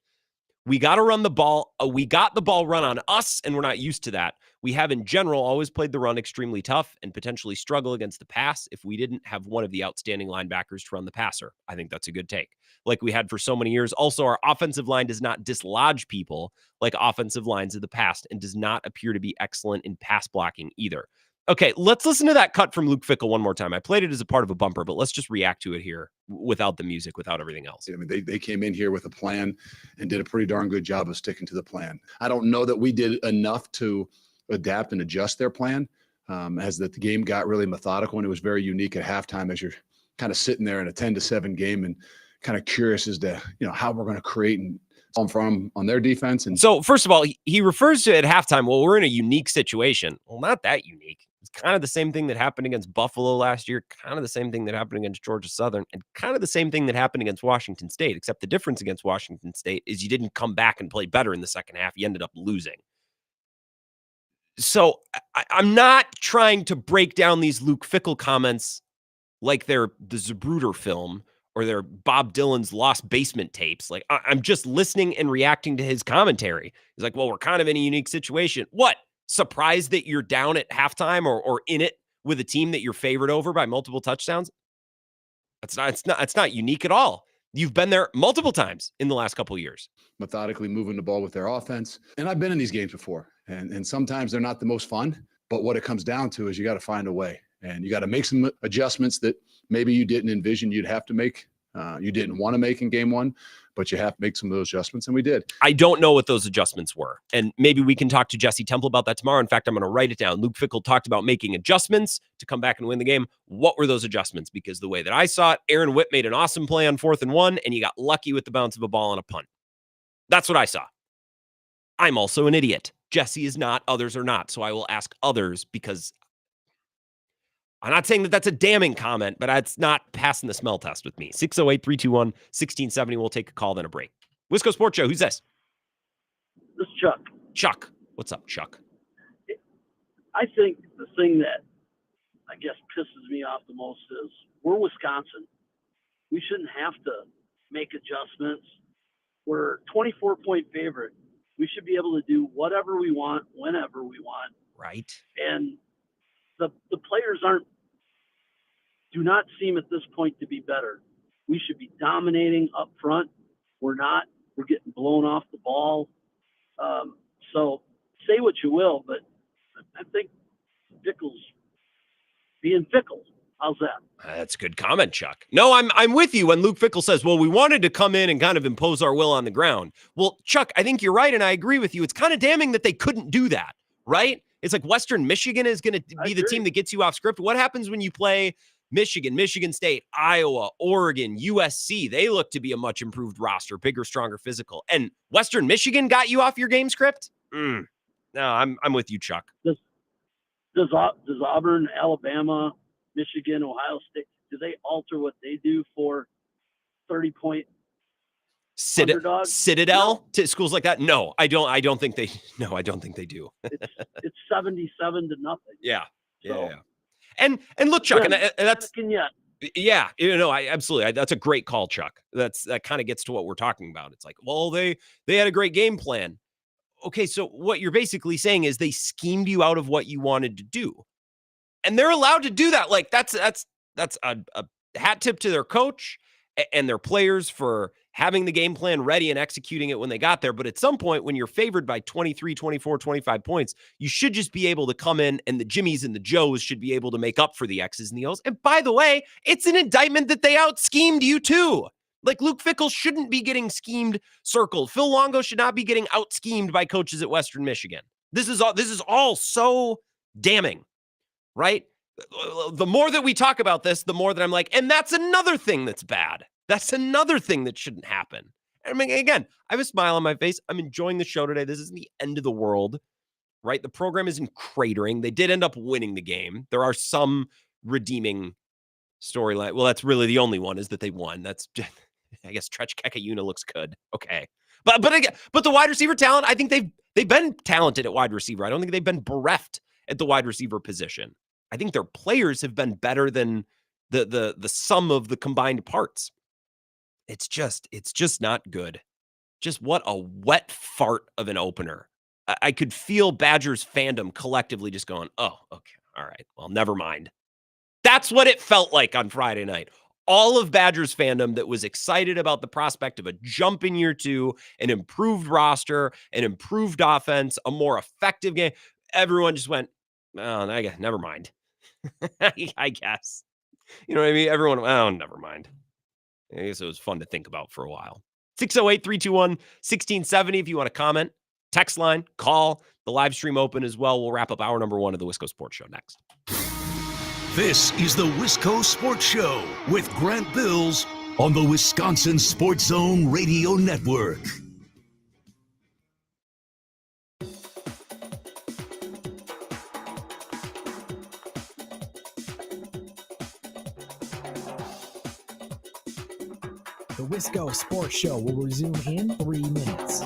We got to run the ball. We got the ball run on us, and we're not used to that. We have, in general, always played the run extremely tough and potentially struggle against the pass if we didn't have one of the outstanding linebackers to run the passer. I think that's a good take, like we had for so many years. Also, our offensive line does not dislodge people like offensive lines of the past and does not appear to be excellent in pass blocking either. Okay, let's listen to that cut from Luke Fickell one more time. I played it as a part of a bumper, but let's just react to it here without the music, without everything else. I mean, they came in here with a plan and did a pretty darn good job of sticking to the plan. I don't know that we did enough to adapt and adjust their plan as the game got really methodical, and it was very unique at halftime as you're kind of sitting there in a 10-7 game and kind of curious as to, how we're going to create and from on their defense. And so, first of all, he refers to it at halftime. Well, we're in a unique situation. Well, not that unique. It's kind of the same thing that happened against Buffalo last year, kind of the same thing that happened against Georgia Southern, and kind of the same thing that happened against Washington State, except the difference against Washington State is you didn't come back and play better in the second half. You ended up losing. So I'm not trying to break down these Luke Fickell comments like they're the Zapruder film or they're Bob Dylan's Lost Basement tapes. Like, I'm just listening and reacting to his commentary. He's like, well, we're kind of in a unique situation. What? Surprised that you're down at halftime or in it with a team that you're favored over by multiple touchdowns? It's not unique at all. You've been there multiple times in the last couple of years. Methodically moving the ball with their offense. And I've been in these games before. And sometimes they're not the most fun. But what it comes down to is you got to find a way. And you got to make some adjustments that maybe you didn't envision you'd have to make. You didn't want to make in game one, but you have to make some of those adjustments, and we did. I don't know what those adjustments were, and maybe we can talk to Jesse Temple about that tomorrow. In fact, I'm going to write it down. Luke Fickell talked about making adjustments to come back and win the game. What were those adjustments? Because the way that I saw it, Aaron Witt made an awesome play on 4th and 1, and you got lucky with the bounce of a ball on a punt. That's what I saw. I'm also an idiot. Jesse is not, others are not, so I will ask others because I'm not saying that that's a damning comment, but it's not passing the smell test with me. 608-321-1670. We'll take a call, then a break. Wisco Sports Show. Who's this? This is Chuck. Chuck. What's up, Chuck? I think the thing that I guess pisses me off the most is we're Wisconsin. We shouldn't have to make adjustments. We're 24-point favorite. We should be able to do whatever we want, whenever we want. Right. And the players do not seem at this point to be better. We should be dominating up front. We're not. We're getting blown off the ball. So say what you will, but I think Fickell's being fickle. How's that? That's a good comment, Chuck. No, I'm with you when Luke Fickell says, well, we wanted to come in and kind of impose our will on the ground. Well, Chuck, I think you're right, and I agree with you. It's kind of damning that they couldn't do that, right? It's like Western Michigan is going to be the team that gets you off script. What happens when you play Michigan, Michigan State, Iowa, Oregon, USC? They look to be a much improved roster, bigger, stronger, physical. And Western Michigan got you off your game script? No, I'm with you, Chuck. Does Auburn, Alabama, Michigan, Ohio State, do they alter what they do for 30-point underdogs? Citadel to schools like that? No, I don't think they do. It's 77-0. Yeah. So, yeah. And look, Chuck, and that's yeah. I absolutely. That's a great call, Chuck. That kind of gets to what we're talking about. It's like, well, they had a great game plan. Okay, so what you're basically saying is they schemed you out of what you wanted to do. And they're allowed to do that. Like that's a hat tip to their coach and their players for having the game plan ready and executing it when they got there. But at some point, when you're favored by 23, 24, 25 points, you should just be able to come in, and the Jimmies and the Joes should be able to make up for the X's and the O's. And by the way, it's an indictment that they out-schemed you too. Like Luke Fickell shouldn't be getting schemed, circled. Phil Longo should not be getting out-schemed by coaches at Western Michigan. This is all so damning, right? The more that we talk about this, the more that I'm like, and that's another thing that's bad. That's another thing that shouldn't happen. I mean, again, I have a smile on my face. I'm enjoying the show today. This isn't the end of the world, right? The program isn't cratering. They did end up winning the game. There are some redeeming storyline. Well, that's really the only one, is that they won. That's just, I guess Tretch Kekayuna looks good. Okay. But again, the wide receiver talent, I think they've been talented at wide receiver. I don't think they've been bereft at the wide receiver position. I think their players have been better than the sum of the combined parts. It's just not good. Just what a wet fart of an opener. I could feel Badgers fandom collectively just going, oh, okay, all right, well, never mind. That's what it felt like on Friday night. All of Badgers fandom that was excited about the prospect of a jump in year 2, an improved roster, an improved offense, a more effective game. Everyone just went, oh, I guess, never mind. I guess. You know what I mean? Everyone, oh, never mind. I guess it was fun to think about for a while. 608-321-1670 if you want to comment. Text line, call, the live stream open as well. We'll wrap up hour number 1 of the Wisco Sports Show next. This is the Wisco Sports Show with Grant Bills on the Wisconsin Sports Zone Radio Network. The Wisco Sports Show will resume in 3 minutes.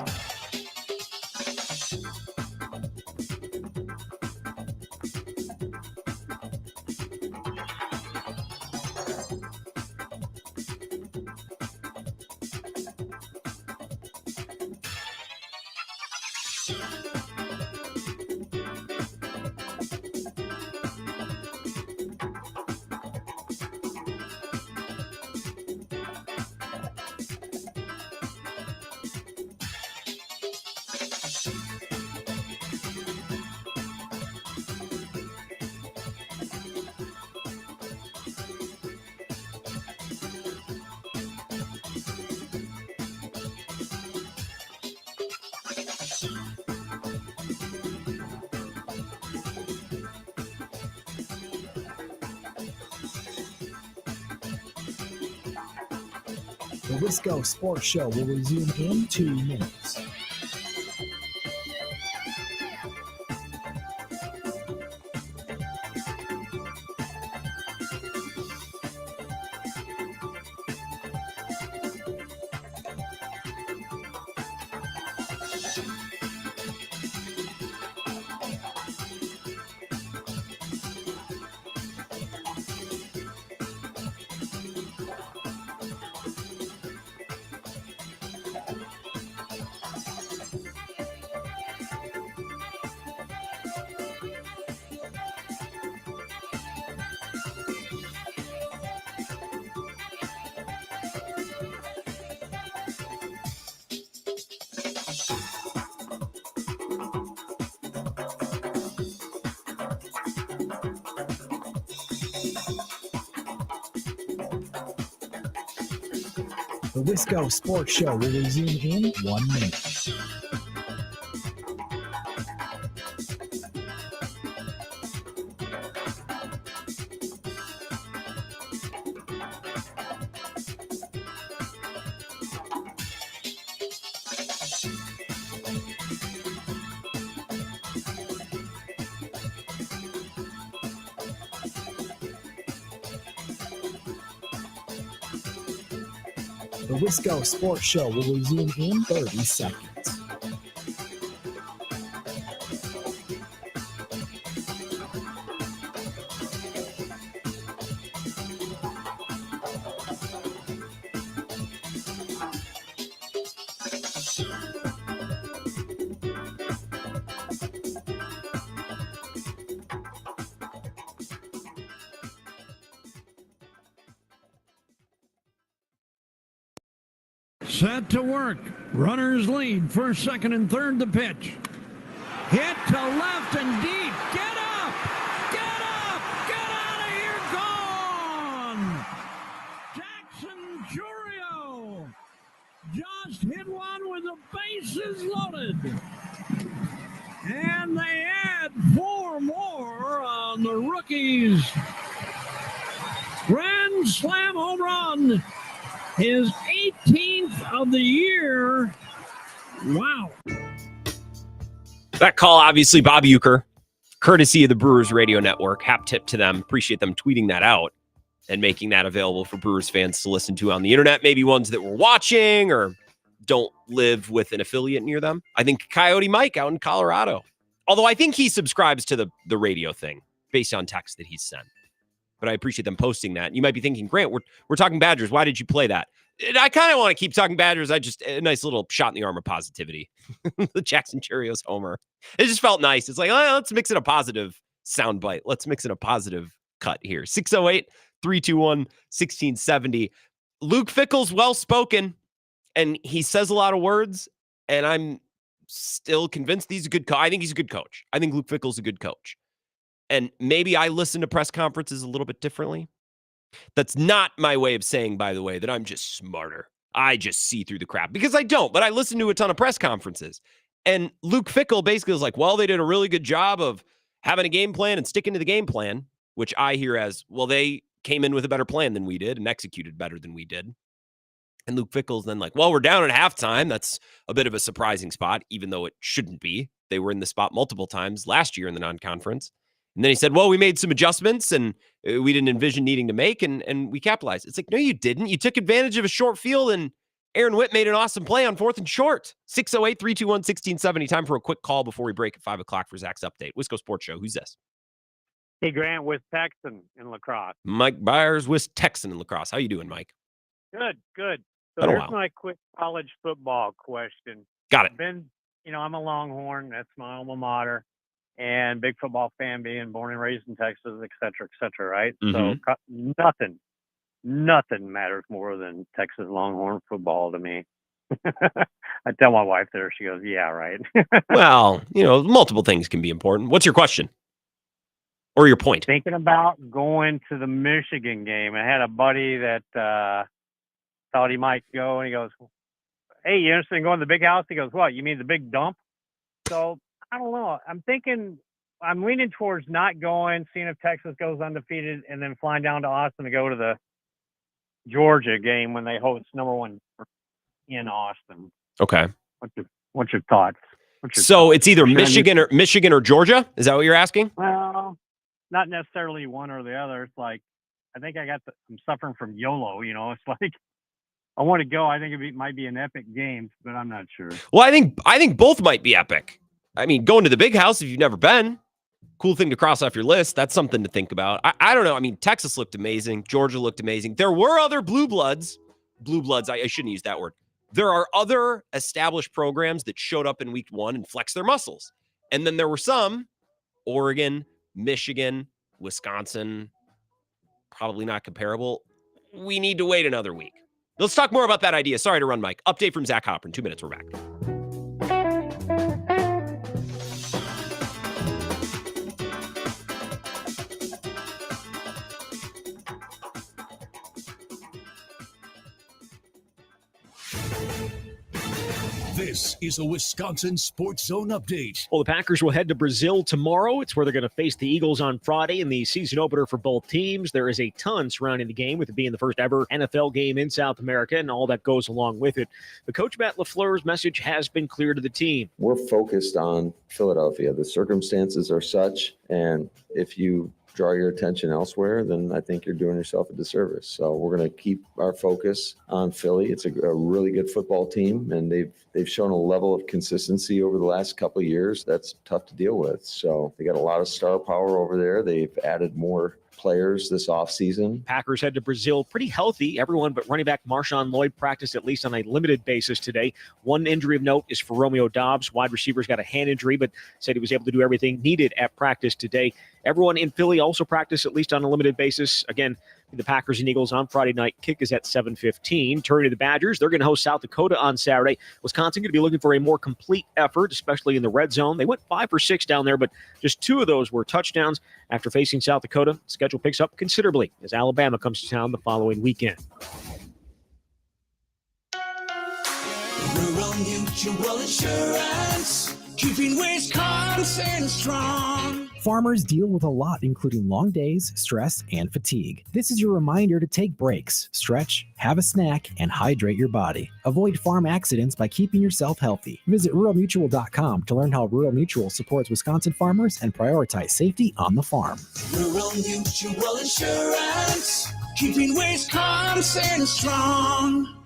The Wisco Sports Show will resume in 2 minutes. The Wisco Sports Show will resume in 1 minute. The Wisco Sports Show will resume in 30 seconds. Set to work. Runners lead. First, second, and third. The pitch. Hit to left and deep. Get up! Get up! Get out of here! Gone! Jackson Churio just hit one with the bases loaded. And they add 4 more on the rookie's grand slam home run. His 18th of the year. Wow. That call, obviously, Bob Uecker, courtesy of the Brewers Radio Network. Hap tip to them. Appreciate them tweeting that out and making that available for Brewers fans to listen to on the internet. Maybe ones that were watching or don't live with an affiliate near them. I think Coyote Mike out in Colorado. Although I think he subscribes to the radio thing based on text that he's sent. But I appreciate them posting that. You might be thinking, Grant, we're talking Badgers. Why did you play that? And I kind of want to keep talking Badgers. A nice little shot in the arm of positivity. The Jackson Cheerios homer. It just felt nice. It's like, let's mix in a positive soundbite. Let's mix in a positive cut here. 608-321-1670. Luke Fickell's well-spoken, and he says a lot of words, and I'm still convinced he's a good coach. I think he's a good coach. I think Luke Fickell's a good coach. And maybe I listen to press conferences a little bit differently. That's not my way of saying, by the way, that I'm just smarter. I just see through the crap, because I don't, but I listen to a ton of press conferences. And Luke Fickell basically was like, well, they did a really good job of having a game plan and sticking to the game plan, which I hear as, well, they came in with a better plan than we did and executed better than we did. And Luke Fickell's then like, well, we're down at halftime. That's a bit of a surprising spot, even though it shouldn't be. They were in the spot multiple times last year in the non-conference. And then he said, well, we made some adjustments and we didn't envision needing to make, and we capitalized. It's like, no, you didn't. You took advantage of a short field, and Aaron Witt made an awesome play on 4th and short. 608-321-1670. Time for a quick call before we break at 5 o'clock for Zach's update. Wisco Sports Show. Who's this? Hey, Grant, with Texan in lacrosse. Mike Byers with Texan in lacrosse. How you doing, Mike? Good. So here's my quick college football question. Got it. I'm a Longhorn. That's my alma mater. And big football fan, being born and raised in Texas, et cetera, right? Mm-hmm. So nothing matters more than Texas Longhorn football to me. I tell my wife there, she goes, yeah, right. Well, multiple things can be important. What's your question? Or your point? Thinking about going to the Michigan game. I had a buddy that thought he might go, and he goes, hey, you interested in going to the big house? He goes, what, you mean the big dump? So I don't know. I'm leaning towards not going, seeing if Texas goes undefeated, and then flying down to Austin to go to the Georgia game when they host number one in Austin. Okay. What's your thoughts? It's either Michigan or Georgia? Is that what you're asking? Well, not necessarily one or the other. It's like, I think I'm suffering from YOLO, It's like, I want to go. I think it might be an epic game, but I'm not sure. Well, I think both might be epic. I mean, going to the big house if you've never been, cool thing to cross off your list. That's something to think about. I don't know. I mean, Texas looked amazing. Georgia looked amazing. There were other blue bloods. I shouldn't use that word. There are other established programs that showed up in week 1 and flexed their muscles. And then there were some, Oregon, Michigan, Wisconsin, probably not comparable. We need to wait another week. Let's talk more about that idea. Sorry to run, Mike. Update from Zach Hopper in 2 minutes. We're back. This is a Wisconsin Sports Zone update. Well, the Packers will head to Brazil tomorrow. It's where they're going to face the Eagles on Friday in the season opener for both teams. There is a ton surrounding the game, with it being the first ever NFL game in South America and all that goes along with it. But Coach Matt LaFleur's message has been clear to the team. We're focused on Philadelphia. The circumstances are such, and if you draw your attention elsewhere, then I think you're doing yourself a disservice. So we're going to keep our focus on Philly. It's a really good football team, and they've shown a level of consistency over the last couple of years that's tough to deal with. So they got a lot of star power over there. They've added more players this offseason. Packers head to Brazil pretty healthy. Everyone but running back Marshawn Lloyd practiced at least on a limited basis today. One injury of note is for Romeo Doubs. Wide receiver's got a hand injury, but said he was able to do everything needed at practice today. Everyone in Philly also practiced at least on a limited basis. Again, the Packers and Eagles on Friday night. Kick is at 7:15. Turning to the Badgers, they're going to host South Dakota on Saturday. Wisconsin going to be looking for a more complete effort, especially in the red zone. They went 5 for 6 down there, but just 2 of those were touchdowns. After facing South Dakota, schedule picks up considerably as Alabama comes to town the following weekend. Rural Mutual Insurance. keeping Wisconsin strong. Farmers deal with a lot, including long days, stress, and fatigue. This is your reminder to take breaks, stretch, have a snack, and hydrate your body. Avoid farm accidents by keeping yourself healthy. Visit ruralmutual.com to learn how Rural Mutual supports Wisconsin farmers and prioritize safety on the farm. Rural Mutual Insurance, keeping Wisconsin strong.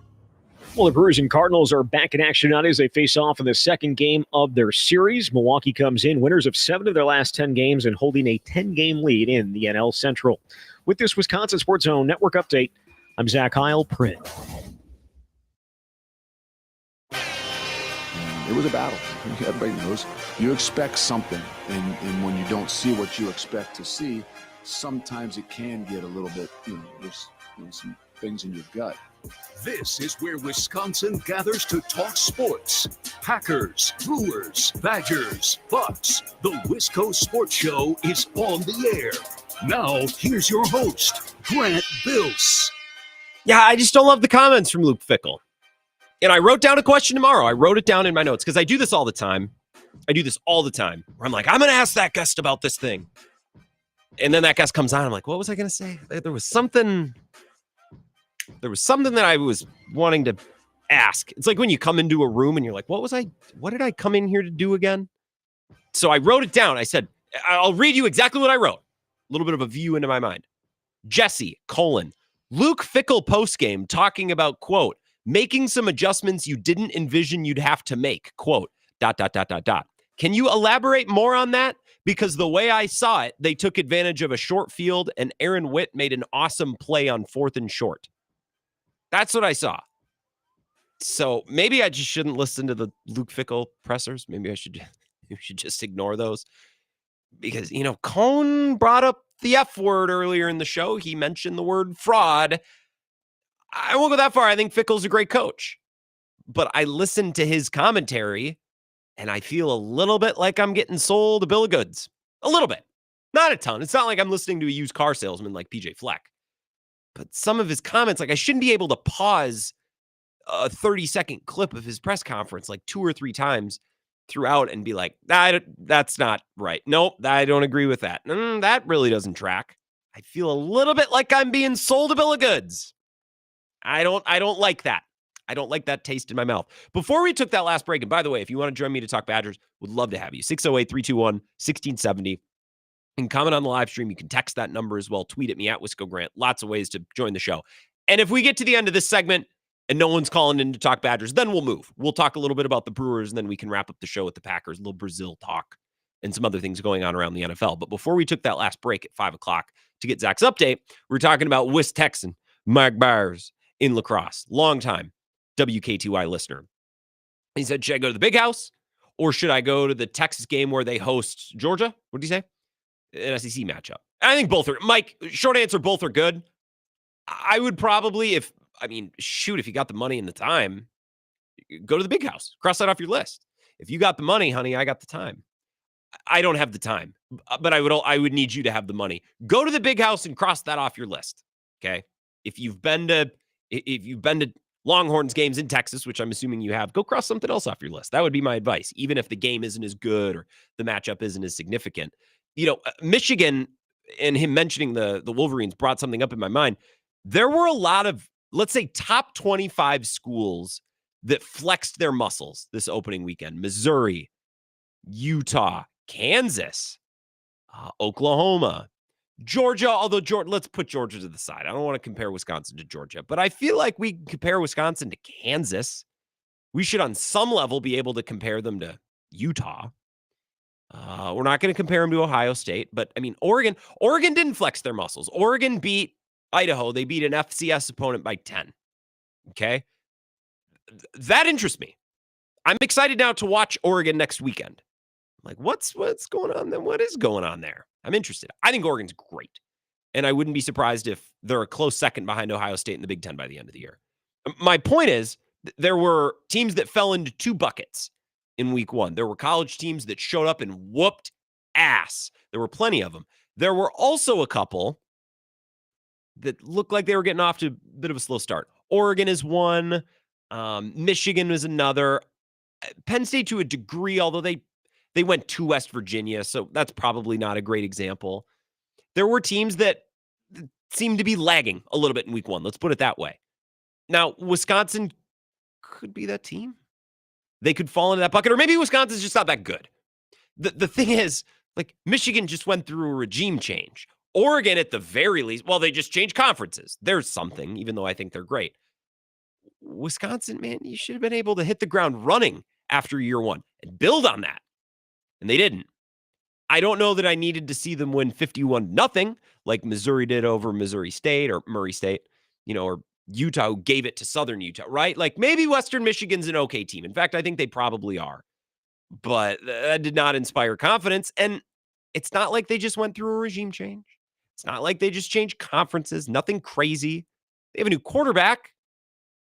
Well, the Brewers and Cardinals are back in action tonight as they face off in the second game of their series. Milwaukee comes in winners of 7 of their last 10 games and holding a 10-game lead in the NL Central. With this Wisconsin Sports Zone Network update, I'm Zach Heil-Pritt. It was a battle. Everybody knows. You expect something, and when you don't see what you expect to see, sometimes it can get a little bit, there's some things in your gut. This is where Wisconsin gathers to talk sports. Packers, Brewers, Badgers, Bucks. The Wisco Sports Show is on the air. Now, here's your host, Grant Bills. Yeah, I just don't love the comments from Luke Fickell. And I wrote down a question tomorrow. I wrote it down in my notes because I do this all the time. Where I'm like, I'm going to ask that guest about this thing. And then that guest comes on. I'm like, what was I going to say? There was something that I was wanting to ask. It's like when you come into a room and you're like, what did I come in here to do again? So I wrote it down. I said, I'll read you exactly what I wrote. A little bit of a view into my mind. Jesse, Luke Fickell postgame talking about, quote, making some adjustments you didn't envision you'd have to make, quote, ... Can you elaborate more on that? Because the way I saw it, they took advantage of a short field and Aaron Witt made an awesome play on 4th and short. That's what I saw. So maybe I just shouldn't listen to the Luke Fickell pressers. Maybe we should just ignore those. Because, Cone brought up the F word earlier in the show. He mentioned the word fraud. I won't go that far. I think Fickell's a great coach. But I listened to his commentary, and I feel a little bit like I'm getting sold a bill of goods. A little bit. Not a ton. It's not like I'm listening to a used car salesman like PJ Fleck. But some of his comments, like I shouldn't be able to pause a 30-second clip of his press conference like 2 or 3 times throughout and be like, that's not right. Nope, I don't agree with that. That really doesn't track. I feel a little bit like I'm being sold a bill of goods. I don't like that. I don't like that taste in my mouth. Before we took that last break, and by the way, if you want to join me to talk Badgers, would love to have you. 608-321-1670. And comment on the live stream. You can text that number as well. Tweet at me at Wisco Grant. Lots of ways to join the show. And if we get to the end of this segment and no one's calling in to talk Badgers, then we'll move. We'll talk a little bit about the Brewers, and then we can wrap up the show with the Packers, a little Brazil talk, and some other things going on around the NFL. But before we took that last break at 5 o'clock to get Zach's update, we're talking about Wis Texan Mike Byers in La Crosse. Long time WKTY listener. He said, should I go to the Big House or should I go to the Texas game where they host Georgia? What did he say? An SEC matchup. I think both are, Mike, short answer, both are good. I would probably, if you got the money and the time, go to the Big House. Cross that off your list. If you got the money, honey, I got the time. I don't have the time, but I would need you to have the money. Go to the Big House and cross that off your list. Okay. If you've been to Longhorns games in Texas, which I'm assuming you have, go cross something else off your list. That would be my advice, even if the game isn't as good or the matchup isn't as significant. Michigan and him mentioning the Wolverines brought something up in my mind. There were a lot of, let's say, top 25 schools that flexed their muscles this opening weekend. Missouri, Utah, Kansas, Oklahoma, Georgia, although let's put Georgia to the side. I don't want to compare Wisconsin to Georgia, but I feel like we compare Wisconsin to Kansas. We should, on some level, be able to compare them to Utah. We're not going to compare them to Ohio State, but Oregon didn't flex their muscles. Oregon beat Idaho. They beat an FCS opponent by 10. Okay. That interests me. I'm excited now to watch Oregon next weekend. Like, what's going on then? What is going on there? I'm interested. I think Oregon's great. And I wouldn't be surprised if they're a close second behind Ohio State in the Big Ten by the end of the year. My point is, there were teams that fell into 2 buckets in week 1. There were college teams that showed up and whooped ass. There were plenty of them. There were also a couple that looked like they were getting off to a bit of a slow start. Oregon is one. Michigan was another. Penn State to a degree, although they They went to West Virginia, so that's probably not a great example. There were teams that seemed to be lagging a little bit in week 1. Let's put it that way. Now, Wisconsin could be that team. They could fall into that bucket, or maybe Wisconsin's just not that good. The thing is, like, Michigan just went through a regime change. Oregon, at the very least, well, they just changed conferences. There's something, even though I think they're great. Wisconsin, man, you should have been able to hit the ground running after year 1 and build on that. And they didn't. I don't know that I needed to see them win 51-0 like Missouri did over Missouri State or Murray State, or Utah, who gave it to Southern Utah, right? Like, maybe Western Michigan's an okay team. In fact, I think they probably are. But that did not inspire confidence. And it's not like they just went through a regime change. It's not like they just changed conferences. Nothing crazy. They have a new quarterback,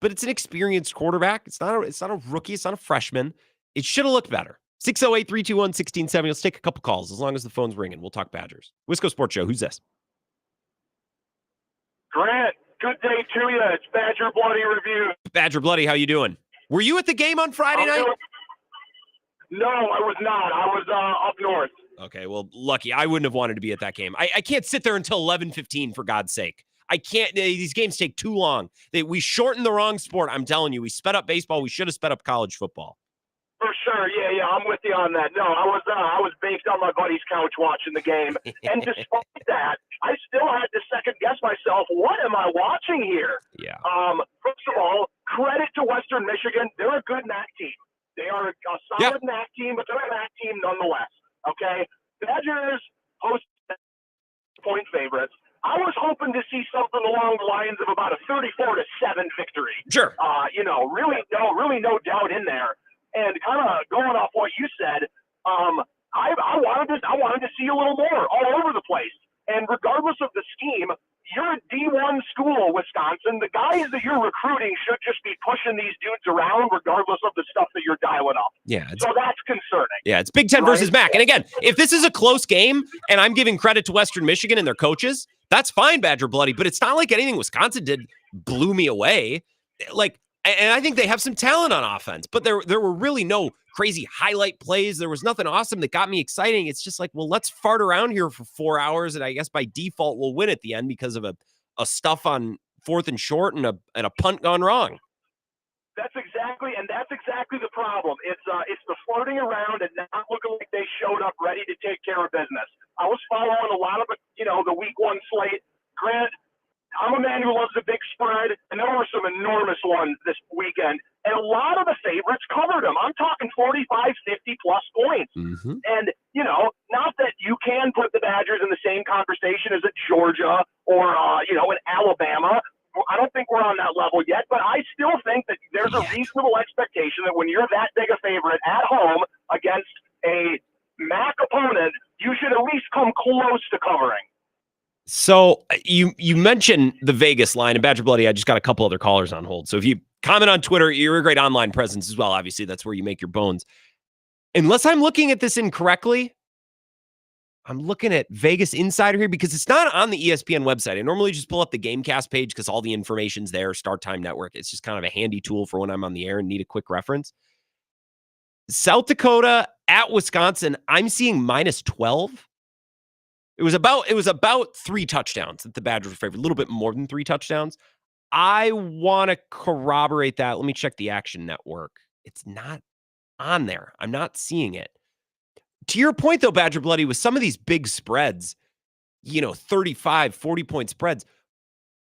but it's an experienced quarterback. It's not a rookie. It's not a freshman. It should have looked better. 608-321-1670. Let's take a couple calls as long as the phone's ringing. We'll talk Badgers. Wisco Sports Show. Who's this? Grant, good day to you. It's Badger Bloody Review. Badger Bloody, how you doing? Were you at the game on Friday night? No, I was not. I was up north. Okay, well, lucky. I wouldn't have wanted to be at that game. I can't sit there until 11:15, for God's sake. I can't. These games take too long. We shortened the wrong sport. I'm telling you. We sped up baseball. We should have sped up college football. For sure, yeah, I'm with you on that. No, I was baked on my buddy's couch watching the game, and despite that, I still had to second guess myself. What am I watching here? Yeah. First of all, credit to Western Michigan. They're a good MAC team. They are a solid MAC team, but they're a MAC team nonetheless. Okay, Badgers host point favorites. I was hoping to see something along the lines of about a 34-7 victory. Sure. Really no doubt in there. And kind of going off what you said, I wanted to see a little more all over the place. And regardless of the scheme, you're a D1 school, Wisconsin. The guys that you're recruiting should just be pushing these dudes around regardless of the stuff that you're dialing up. Yeah. So that's concerning. Yeah, it's Big Ten versus MAC. And again, if this is a close game and I'm giving credit to Western Michigan and their coaches, that's fine, Badger Bloody. But it's not like anything Wisconsin did blew me away. And I think they have some talent on offense, but there were really no crazy highlight plays. There was nothing awesome that got me exciting. It's just like, well, let's fart around here for 4 hours, and I guess by default we'll win at the end because of a stuff on 4th and short and a punt gone wrong. That's exactly the problem. It's the floating around and not looking like they showed up ready to take care of business. I was following a lot of the week 1 slate. Grant, I'm a man who loves a big spread, and there were some enormous ones this weekend, and a lot of the favorites covered them. I'm talking 45, 50-plus points. Mm-hmm. And, not that you can put the Badgers in the same conversation as a Georgia or, an Alabama. I don't think we're on that level yet, but I still think that there's a reasonable expectation that when you're that big a favorite at home against a MAC opponent, you should at least come close to covering. So you mentioned the Vegas line, and Badger Bloody, I just got a couple other callers on hold. So if you comment on Twitter, you're a great online presence as well. Obviously, that's where you make your bones. Unless I'm looking at this incorrectly, I'm looking at Vegas Insider here because it's not on the ESPN website. I normally just pull up the Gamecast page because all the information's there, Start Time Network. It's just kind of a handy tool for when I'm on the air and need a quick reference. South Dakota at Wisconsin, I'm seeing -12. It was about 3 touchdowns that the Badgers were favored, a little bit more than 3 touchdowns. I want to corroborate that. Let me check the Action Network. It's not on there. I'm not seeing it. To your point, though, Badger Bloody, with some of these big spreads, 35, 40-point spreads,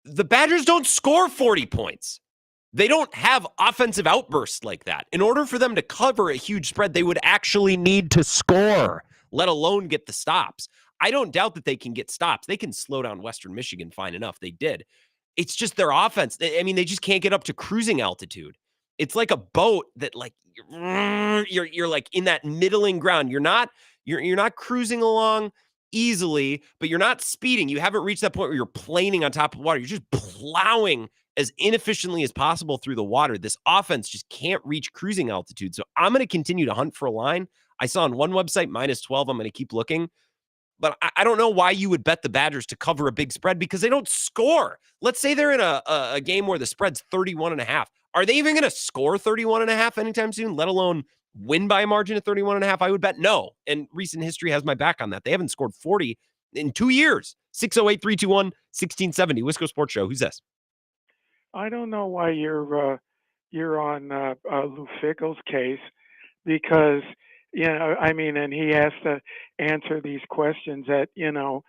the Badgers don't score 40 points. They don't have offensive outbursts like that. In order for them to cover a huge spread, they would actually need to score, let alone get the stops. I don't doubt that they can get stops. They can slow down Western Michigan fine enough. They did. It's just their offense. I mean, they just can't get up to cruising altitude. It's like a boat that you're like in that middling ground. You're not cruising along easily, but you're not speeding. You haven't reached that point where you're planing on top of water. You're just plowing as inefficiently as possible through the water. This offense just can't reach cruising altitude. So I'm going to continue to hunt for a line. I saw on one website -12. I'm going to keep looking. But I don't know why you would bet the Badgers to cover a big spread because they don't score. Let's say they're in a game where the spread's 31.5. Are they even going to score 31.5 anytime soon, let alone win by a margin of 31.5? I would bet no. And recent history has my back on that. They haven't scored 40 in 2 years. 608-321-1670. Wisco Sports Show. Who's this? I don't know why you're on Lou Fickle's case, because and he has to answer these questions at your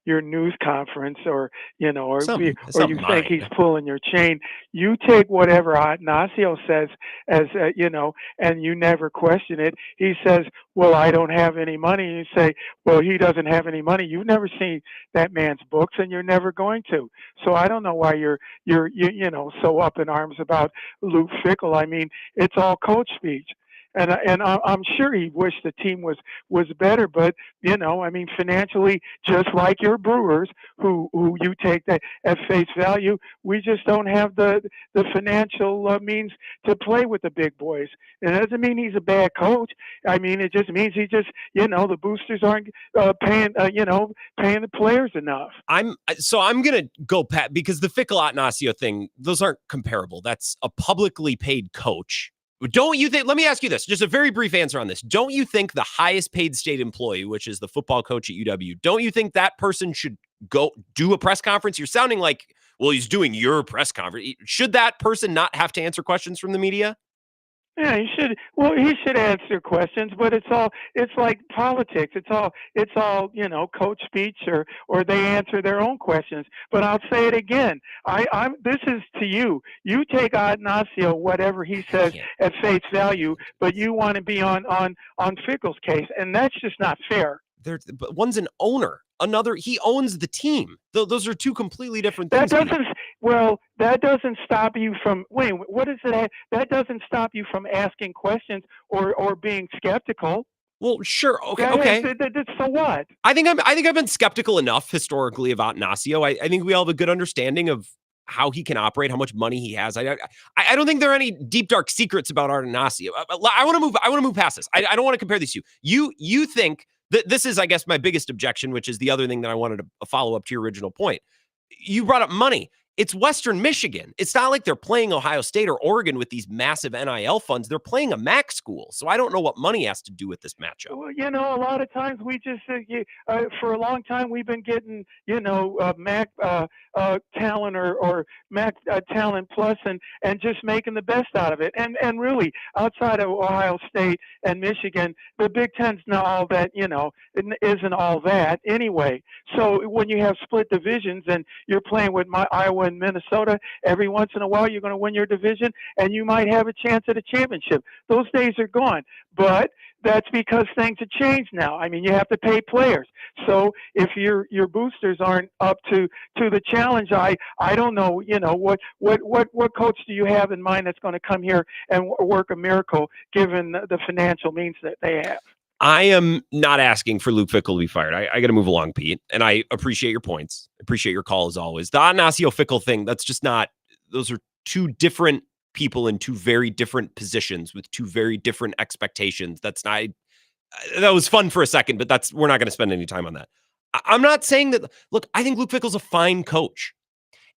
news conference, or you think he's pulling your chain. You take whatever Ignacio says as and you never question it. He says, well, I don't have any money. You say, well, he doesn't have any money. You've never seen that man's books, and you're never going to. So I don't know why you're so up in arms about Luke Fickle. I mean, it's all coach speech. And I'm sure he wished the team was better, but financially, just like your Brewers, who you take that at face value, we just don't have the financial means to play with the big boys. It doesn't mean he's a bad coach. I mean, it just means the boosters aren't paying the players enough. I'm gonna go Pat, because the Fickle Ignacio thing, those aren't comparable. That's a publicly paid coach. Don't you think, let me ask you this, just a very brief answer on this. Don't you think the highest paid state employee, which is the football coach at UW, don't you think that person should go do a press conference? You're sounding like, well, he's doing your press conference. Should that person not have to answer questions from the media? Yeah, he should. Well, he should answer questions, but it's like politics. It's all coach speech, or they answer their own questions. But I'll say it again. This is to you. You take Ignacio, whatever he says, at face value, but you want to be on Fickle's case, and that's just not fair. But one's an owner. Another, he owns the team. Those are two completely different things. That doesn't stop you from what is it? That doesn't stop you from asking questions or being skeptical. Well, sure. Okay. So what? I think I've been skeptical enough historically about Ignacio. I think we all have a good understanding of how he can operate, how much money he has. I don't think there are any deep, dark secrets about Art Ignacio. I want to move past this. I don't want to compare these two. You think that this is, I guess, my biggest objection, which is the other thing that I wanted to follow up to your original point. You brought up money. It's Western Michigan. It's not like they're playing Ohio State or Oregon with these massive NIL funds. They're playing a MAC school. So I don't know what money has to do with this matchup. Well, a lot of times we just, for a long time, we've been getting, MAC talent or MAC talent plus and just making the best out of it. And really, outside of Ohio State and Michigan, the Big Ten's not all that, it isn't all that anyway. So when you have split divisions and you're playing with Iowa and Minnesota, every once in a while you're going to win your division and you might have a chance at a championship. Those days are gone. But that's because things have changed now. I mean, you have to pay players. So if your boosters aren't up to the challenge, I don't know, what coach do you have in mind that's going to come here and work a miracle given the financial means that they have? I am not asking for Luke Fickle to be fired. I got to move along, Pete, and I appreciate your points. Appreciate your call as always. The Ignacio Fickle thing, that's just not, those are two different people in two very different positions with two very different expectations. That's not, that was fun for a second, but we're not going to spend any time on that. I'm not saying that, look, I think Luke Fickle's a fine coach.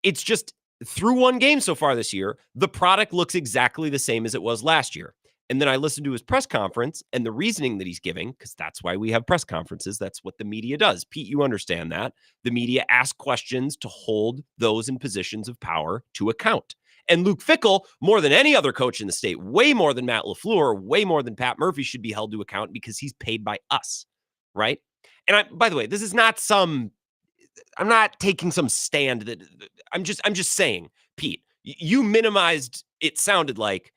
It's just through one game so far this year, the product looks exactly the same as it was last year. And then I listened to his press conference and the reasoning that he's giving, because that's why we have press conferences. That's what the media does. Pete, you understand that. The media ask questions to hold those in positions of power to account. And Luke Fickle, more than any other coach in the state, way more than Matt LaFleur, way more than Pat Murphy, should be held to account because he's paid by us, right? And by the way, this is not I'm not taking some stand that I'm just saying, Pete, you minimized, it sounded like,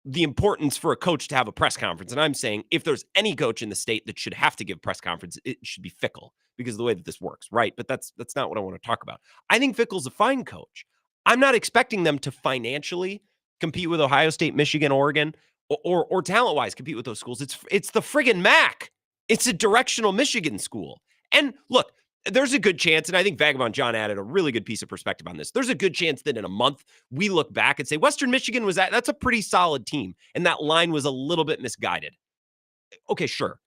the importance for a coach to have a press conference. And I'm saying if there's any coach in the state that should have to give press conference, it should be Fickle because of the way that this works, right? But that's not what I want to talk about. I think Fickle's a fine coach. I'm not expecting them to financially compete with Ohio State, Michigan, Oregon, or talent-wise compete with those schools. It's the friggin' MAC. It's a directional Michigan school. And look, there's a good chance, and I think Vagabond John added a really good piece of perspective on this. There's a good chance that in a month, we look back and say, Western Michigan that's a pretty solid team, and that line was a little bit misguided. Okay, sure.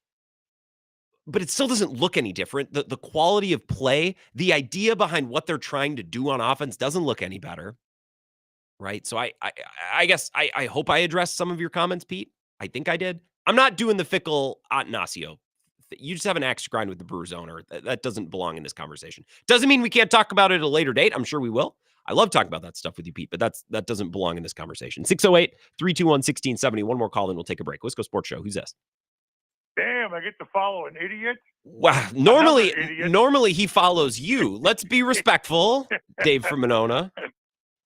but it still doesn't look any different. The quality of play, the idea behind what they're trying to do on offense doesn't look any better. Right. So I guess I hope I addressed some of your comments, Pete. I think I did. I'm not doing the Fickle Atanasio. You just have an axe to grind with the Brewers owner. That doesn't belong in this conversation. Doesn't mean we can't talk about it at a later date. I'm sure we will. I love talking about that stuff with you, Pete, but that doesn't belong in this conversation. 608-321-1670. One more call, and we'll take a break. Wisco Sports Show. Who's this? Damn, I get to follow an idiot? Wow. Normally he follows you. Let's be respectful. Dave from Monona.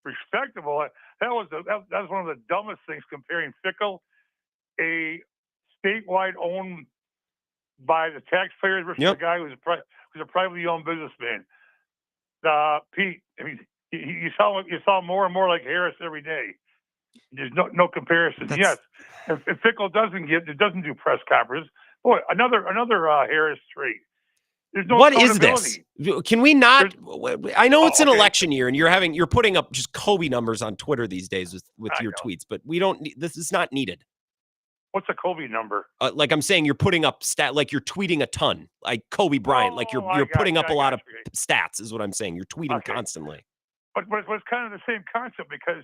Respectable. That was one of the dumbest things, comparing Fickle, a statewide owned by the taxpayers, versus a guy who's a privately owned businessman. Pete, I mean, you saw more and more like Harris every day. There's no comparison. Yes, if Fickle doesn't do press conferences, boy, another Harris trait. There's no what is this? Can we not? I know it's an election year, and you're putting up just Kobe numbers on Twitter these days with your tweets, but we don't. This is not needed. What's a Kobe number? Like I'm saying, you're putting up like you're tweeting a ton, like Kobe Bryant. Like you're putting up a lot of stats, is what I'm saying. You're tweeting constantly. But it's kind of the same concept, because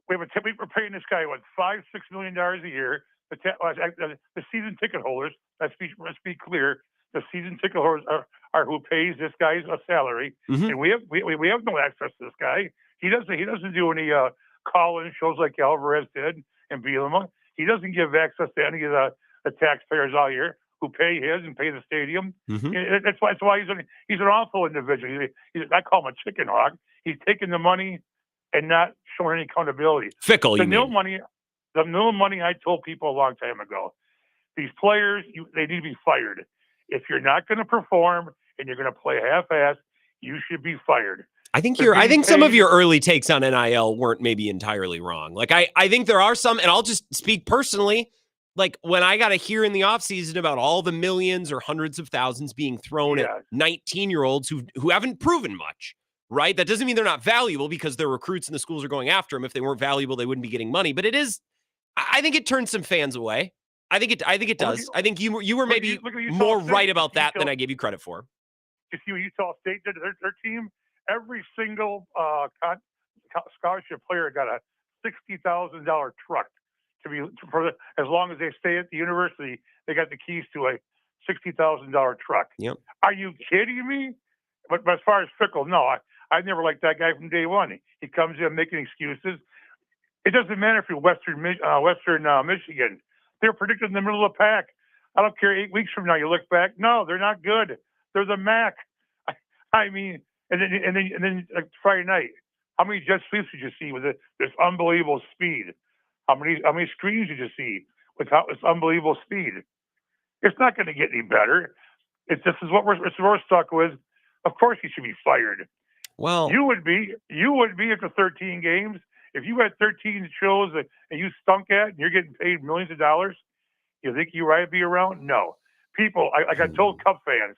we're paying this guy $5-6 million a year. The season ticket holders. Let's be clear. The season ticket holders are who pays this guy's salary, and we have no access to this guy. He doesn't do any call-in shows like Alvarez did and Bielema. He doesn't give access to any of the taxpayers all year who pay his and pay the stadium. That's why he's an awful individual. I call him a chicken hog. He's taking the money and not showing any accountability. Fickle, the new money I told people a long time ago. These players, they need to be fired. If you're not going to perform and you're going to play half-ass, you should be fired. I think some of your early takes on NIL weren't maybe entirely wrong. Like I think there are some, and I'll just speak personally. Like when I got to hear in the offseason about all the millions or hundreds of thousands being thrown at 19-year-olds who haven't proven much, right? That doesn't mean they're not valuable, because they're recruits and the schools are going after them. If they weren't valuable, they wouldn't be getting money. But I think it turns some fans away. I think it does. I think you were maybe more right about that than I gave you credit for. You see what Utah State did to their team? Every single scholarship player got a $60,000 truck as long as they stay at the university. They got the keys to a $60,000 truck. Yep. Are you kidding me? But as far as Fickle, no, I never liked that guy from day one. He comes in making excuses. It doesn't matter if you're Western Michigan. They're predicted in the middle of the pack. I don't care. 8 weeks from now, you look back. No, they're not good. They're the MAC. I mean, and then like Friday night, how many jet sweeps did you see with this unbelievable speed? How many screens did you see with this unbelievable speed? It's not going to get any better. This is what we're stuck with. Of course, he should be fired. Well, you would be after 13 games. If you had 13 shows and you stunk at, and you're getting paid millions of dollars, you think you would be around? No. People, like I told Cub fans,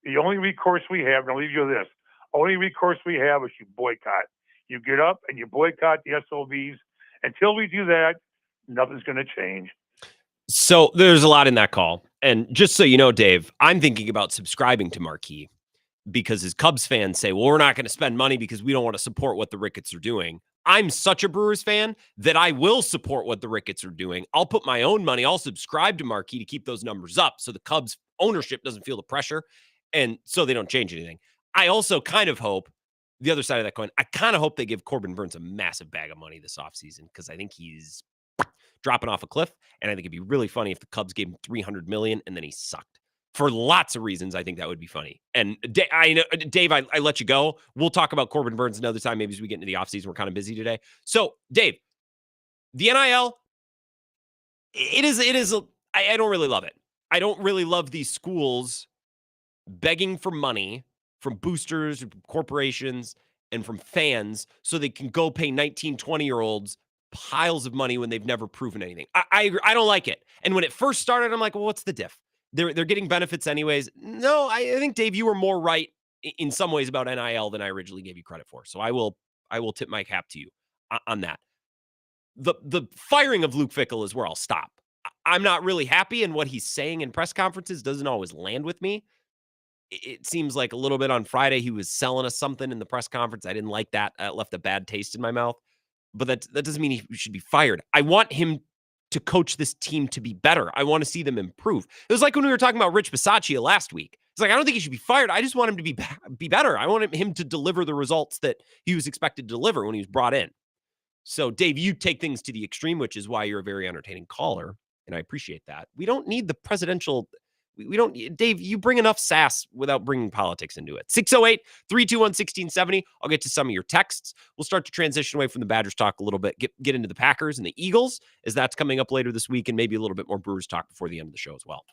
the only recourse we have, and I'll leave you with this, only recourse we have is you boycott. You get up and you boycott the SOBs. Until we do that, nothing's going to change. So there's a lot in that call. And just so you know, Dave, I'm thinking about subscribing to Marquee, because as Cubs fans say, well, we're not going to spend money because we don't want to support what the Ricketts are doing. I'm such a Brewers fan that I will support what the Ricketts are doing. I'll put my own money. I'll subscribe to Marquee to keep those numbers up so the Cubs ownership doesn't feel the pressure and so they don't change anything. I also kind of hope, the other side of that coin, I kind of hope they give Corbin Burns a massive bag of money this offseason, because I think he's dropping off a cliff, and I think it'd be really funny if the Cubs gave him $300 million and then he sucked. For lots of reasons, I think that would be funny. And I know, Dave, I let you go. We'll talk about Corbin Burns another time, maybe as we get into the offseason. We're kind of busy today. So, Dave, the NIL, I don't really love it. I don't really love these schools begging for money from boosters, corporations, and from fans so they can go pay 19, 20-year-olds piles of money when they've never proven anything. I don't like it. And when it first started, I'm like, well, what's the diff? They're getting benefits anyways. No, I think, Dave, you were more right in some ways about NIL than I originally gave you credit for. So I will tip my cap to you on that. The firing of Luke Fickell is where I'll stop. I'm not really happy, and what he's saying in press conferences doesn't always land with me. It seems like a little bit on Friday he was selling us something in the press conference. I didn't like that. It left a bad taste in my mouth. But that doesn't mean he should be fired. I want him to coach this team to be better. I want to see them improve. It was like when we were talking about Rich Bisaccia last week. It's like, I don't think he should be fired. I just want him to be better. I want him to deliver the results that he was expected to deliver when he was brought in. So, Dave, you take things to the extreme, which is why you're a very entertaining caller, and I appreciate that. We don't need the presidential... We don't, Dave, you bring enough sass without bringing politics into it. 608-321-1670. I'll get to some of your texts. We'll start to transition away from the Badgers talk a little bit, get into the Packers and the Eagles, as that's coming up later this week, and maybe a little bit more Brewers talk before the end of the show as well.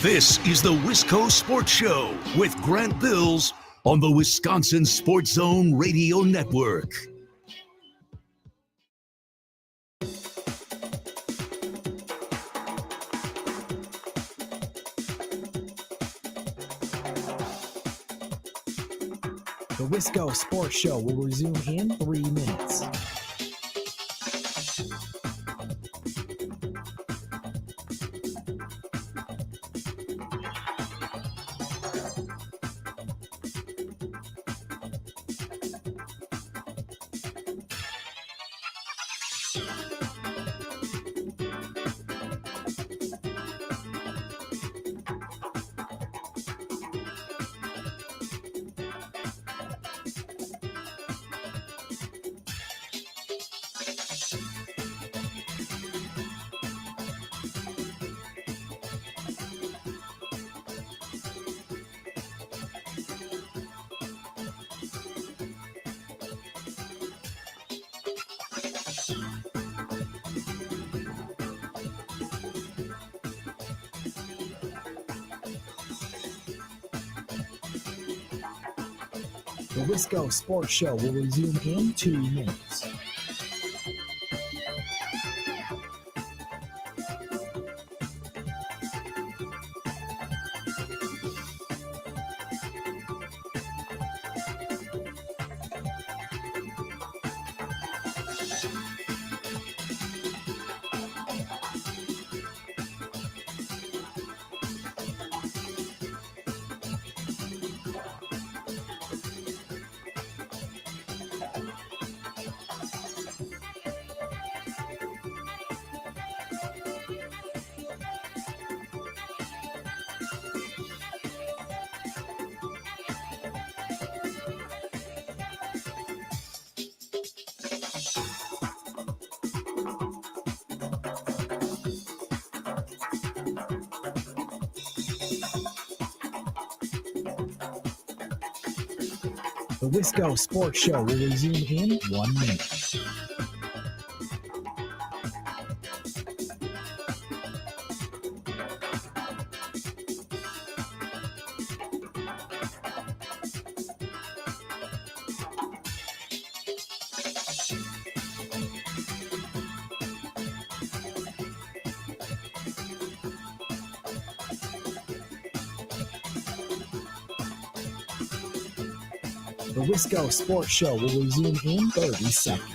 This is the Wisco Sports Show with Grant Bills on the Wisconsin Sports Zone Radio Network. The Wisco Sports Show will resume in 3 minutes. The Wisco Sports Show will resume in 2 minutes. The Wisco Sports Show will resume in 1 minute. The Wisco Sports Show will resume in 30 seconds.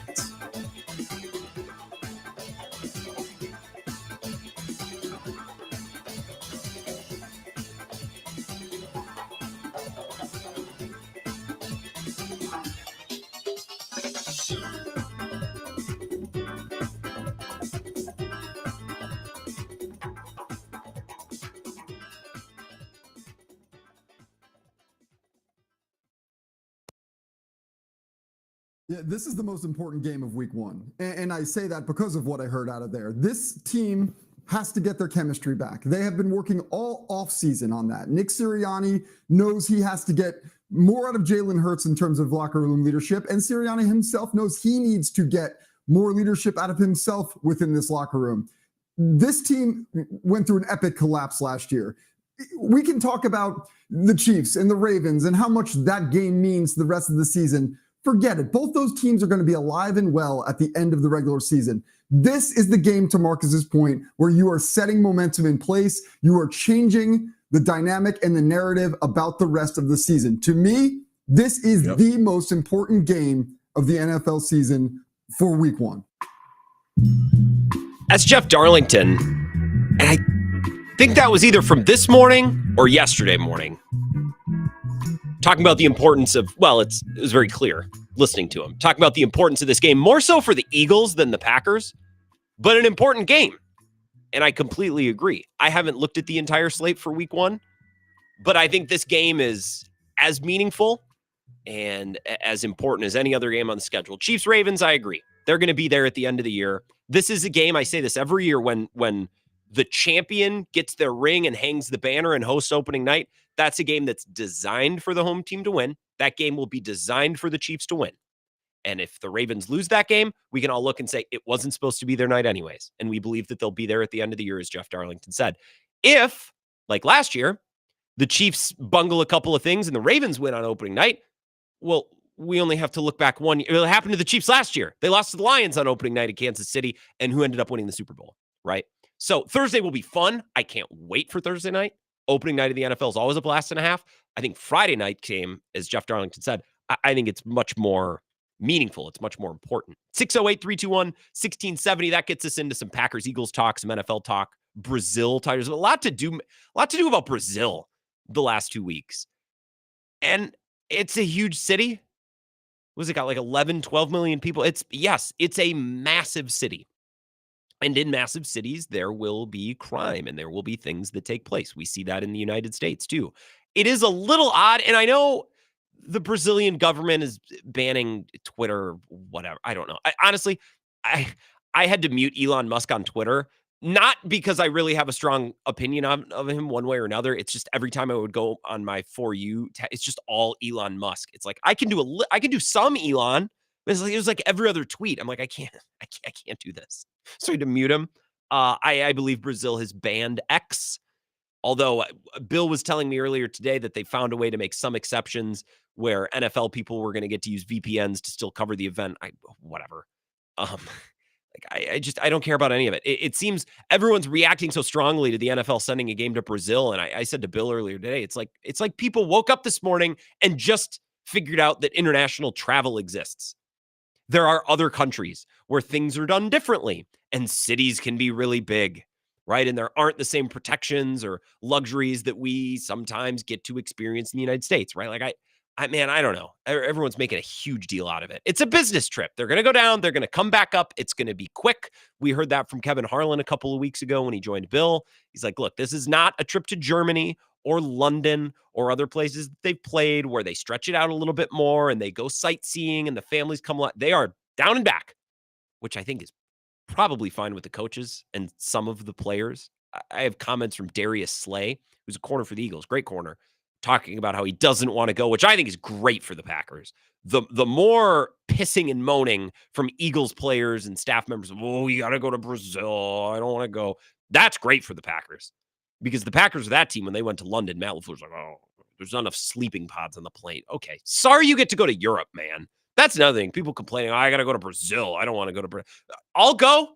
Yeah, this is the most important game of week one. And I say that because of what I heard out of there. This team has to get their chemistry back. They have been working all offseason on that. Nick Sirianni knows he has to get more out of Jalen Hurts in terms of locker room leadership. And Sirianni himself knows he needs to get more leadership out of himself within this locker room. This team went through an epic collapse last year. We can talk about the Chiefs and the Ravens and how much that game means the rest of the season. Forget it. Both those teams are going to be alive and well at the end of the regular season. This is the game, to Marcus's point, where you are setting momentum in place. You are changing the dynamic and the narrative about the rest of the season. To me, this is the most important game of the NFL season for week one. That's Jeff Darlington. And I think that was either from this morning or yesterday morning. Talking about the importance of, well, it was very clear listening to him. Talking about the importance of this game, more so for the Eagles than the Packers, but an important game. And I completely agree. I haven't looked at the entire slate for week 1, but I think this game is as meaningful and as important as any other game on the schedule. Chiefs-Ravens, I agree. They're going to be there at the end of the year. This is a game, I say this every year, when the champion gets their ring and hangs the banner and hosts opening night, that's a game that's designed for the home team to win. That game will be designed for the Chiefs to win. And if the Ravens lose that game, we can all look and say it wasn't supposed to be their night anyways. And we believe that they'll be there at the end of the year, as Jeff Darlington said. If, like last year, the Chiefs bungle a couple of things and the Ravens win on opening night, well, we only have to look back one year. It happened to the Chiefs last year. They lost to the Lions on opening night in Kansas City, and who ended up winning the Super Bowl, right? So Thursday will be fun. I can't wait for Thursday night. Opening night of the NFL is always a blast and a half. I think Friday night came, as Jeff Darlington said, I think it's much more meaningful. It's much more important. 608-321-1670. That gets us into some Packers-Eagles talk, some NFL talk, Brazil talk. There's a lot to do about Brazil the last 2 weeks. And it's a huge city. Was it got like 11, 12 million people? It's a massive city. And in massive cities, there will be crime and there will be things that take place. We see that in the United States too. It is a little odd. And I know the Brazilian government is banning Twitter, whatever. I don't know. Honestly, I had to mute Elon Musk on Twitter, not because I really have a strong opinion of him one way or another. It's just every time I would go on my For You, it's just all Elon Musk. It's like I can do some Elon, but it was like every other tweet. I'm like, I can't do this. So I had to mute him. I believe Brazil has banned X. Although Bill was telling me earlier today that they found a way to make some exceptions where NFL people were going to get to use VPNs to still cover the event. Whatever. I don't care about any of it. It seems everyone's reacting so strongly to the NFL sending a game to Brazil. And I said to Bill earlier today, it's like people woke up this morning and just figured out that international travel exists. There are other countries where things are done differently and cities can be really big, right? And there aren't the same protections or luxuries that we sometimes get to experience in the United States, right? Like I don't know. Everyone's making a huge deal out of it. It's a business trip. They're going to go down. They're going to come back up. It's going to be quick. We heard that from Kevin Harlan a couple of weeks ago when he joined Bill. He's like, look, this is not a trip to Germany or London or other places that they've played where they stretch it out a little bit more and they go sightseeing and the families come. They are down and back, which I think is probably fine with the coaches and some of the players. I have comments from Darius Slay, who's a corner for the Eagles, great corner, talking about how he doesn't want to go, which I think is great for the Packers. The more pissing and moaning from Eagles players and staff members, oh, you got to go to Brazil. I don't want to go. That's great for the Packers because the Packers are that team. When they went to London, Matt LaFleur's like, oh, there's not enough sleeping pods on the plane. Okay. Sorry you get to go to Europe, man. That's another thing. People complaining, oh, I got to go to Brazil. I don't want to go to Brazil. I'll go.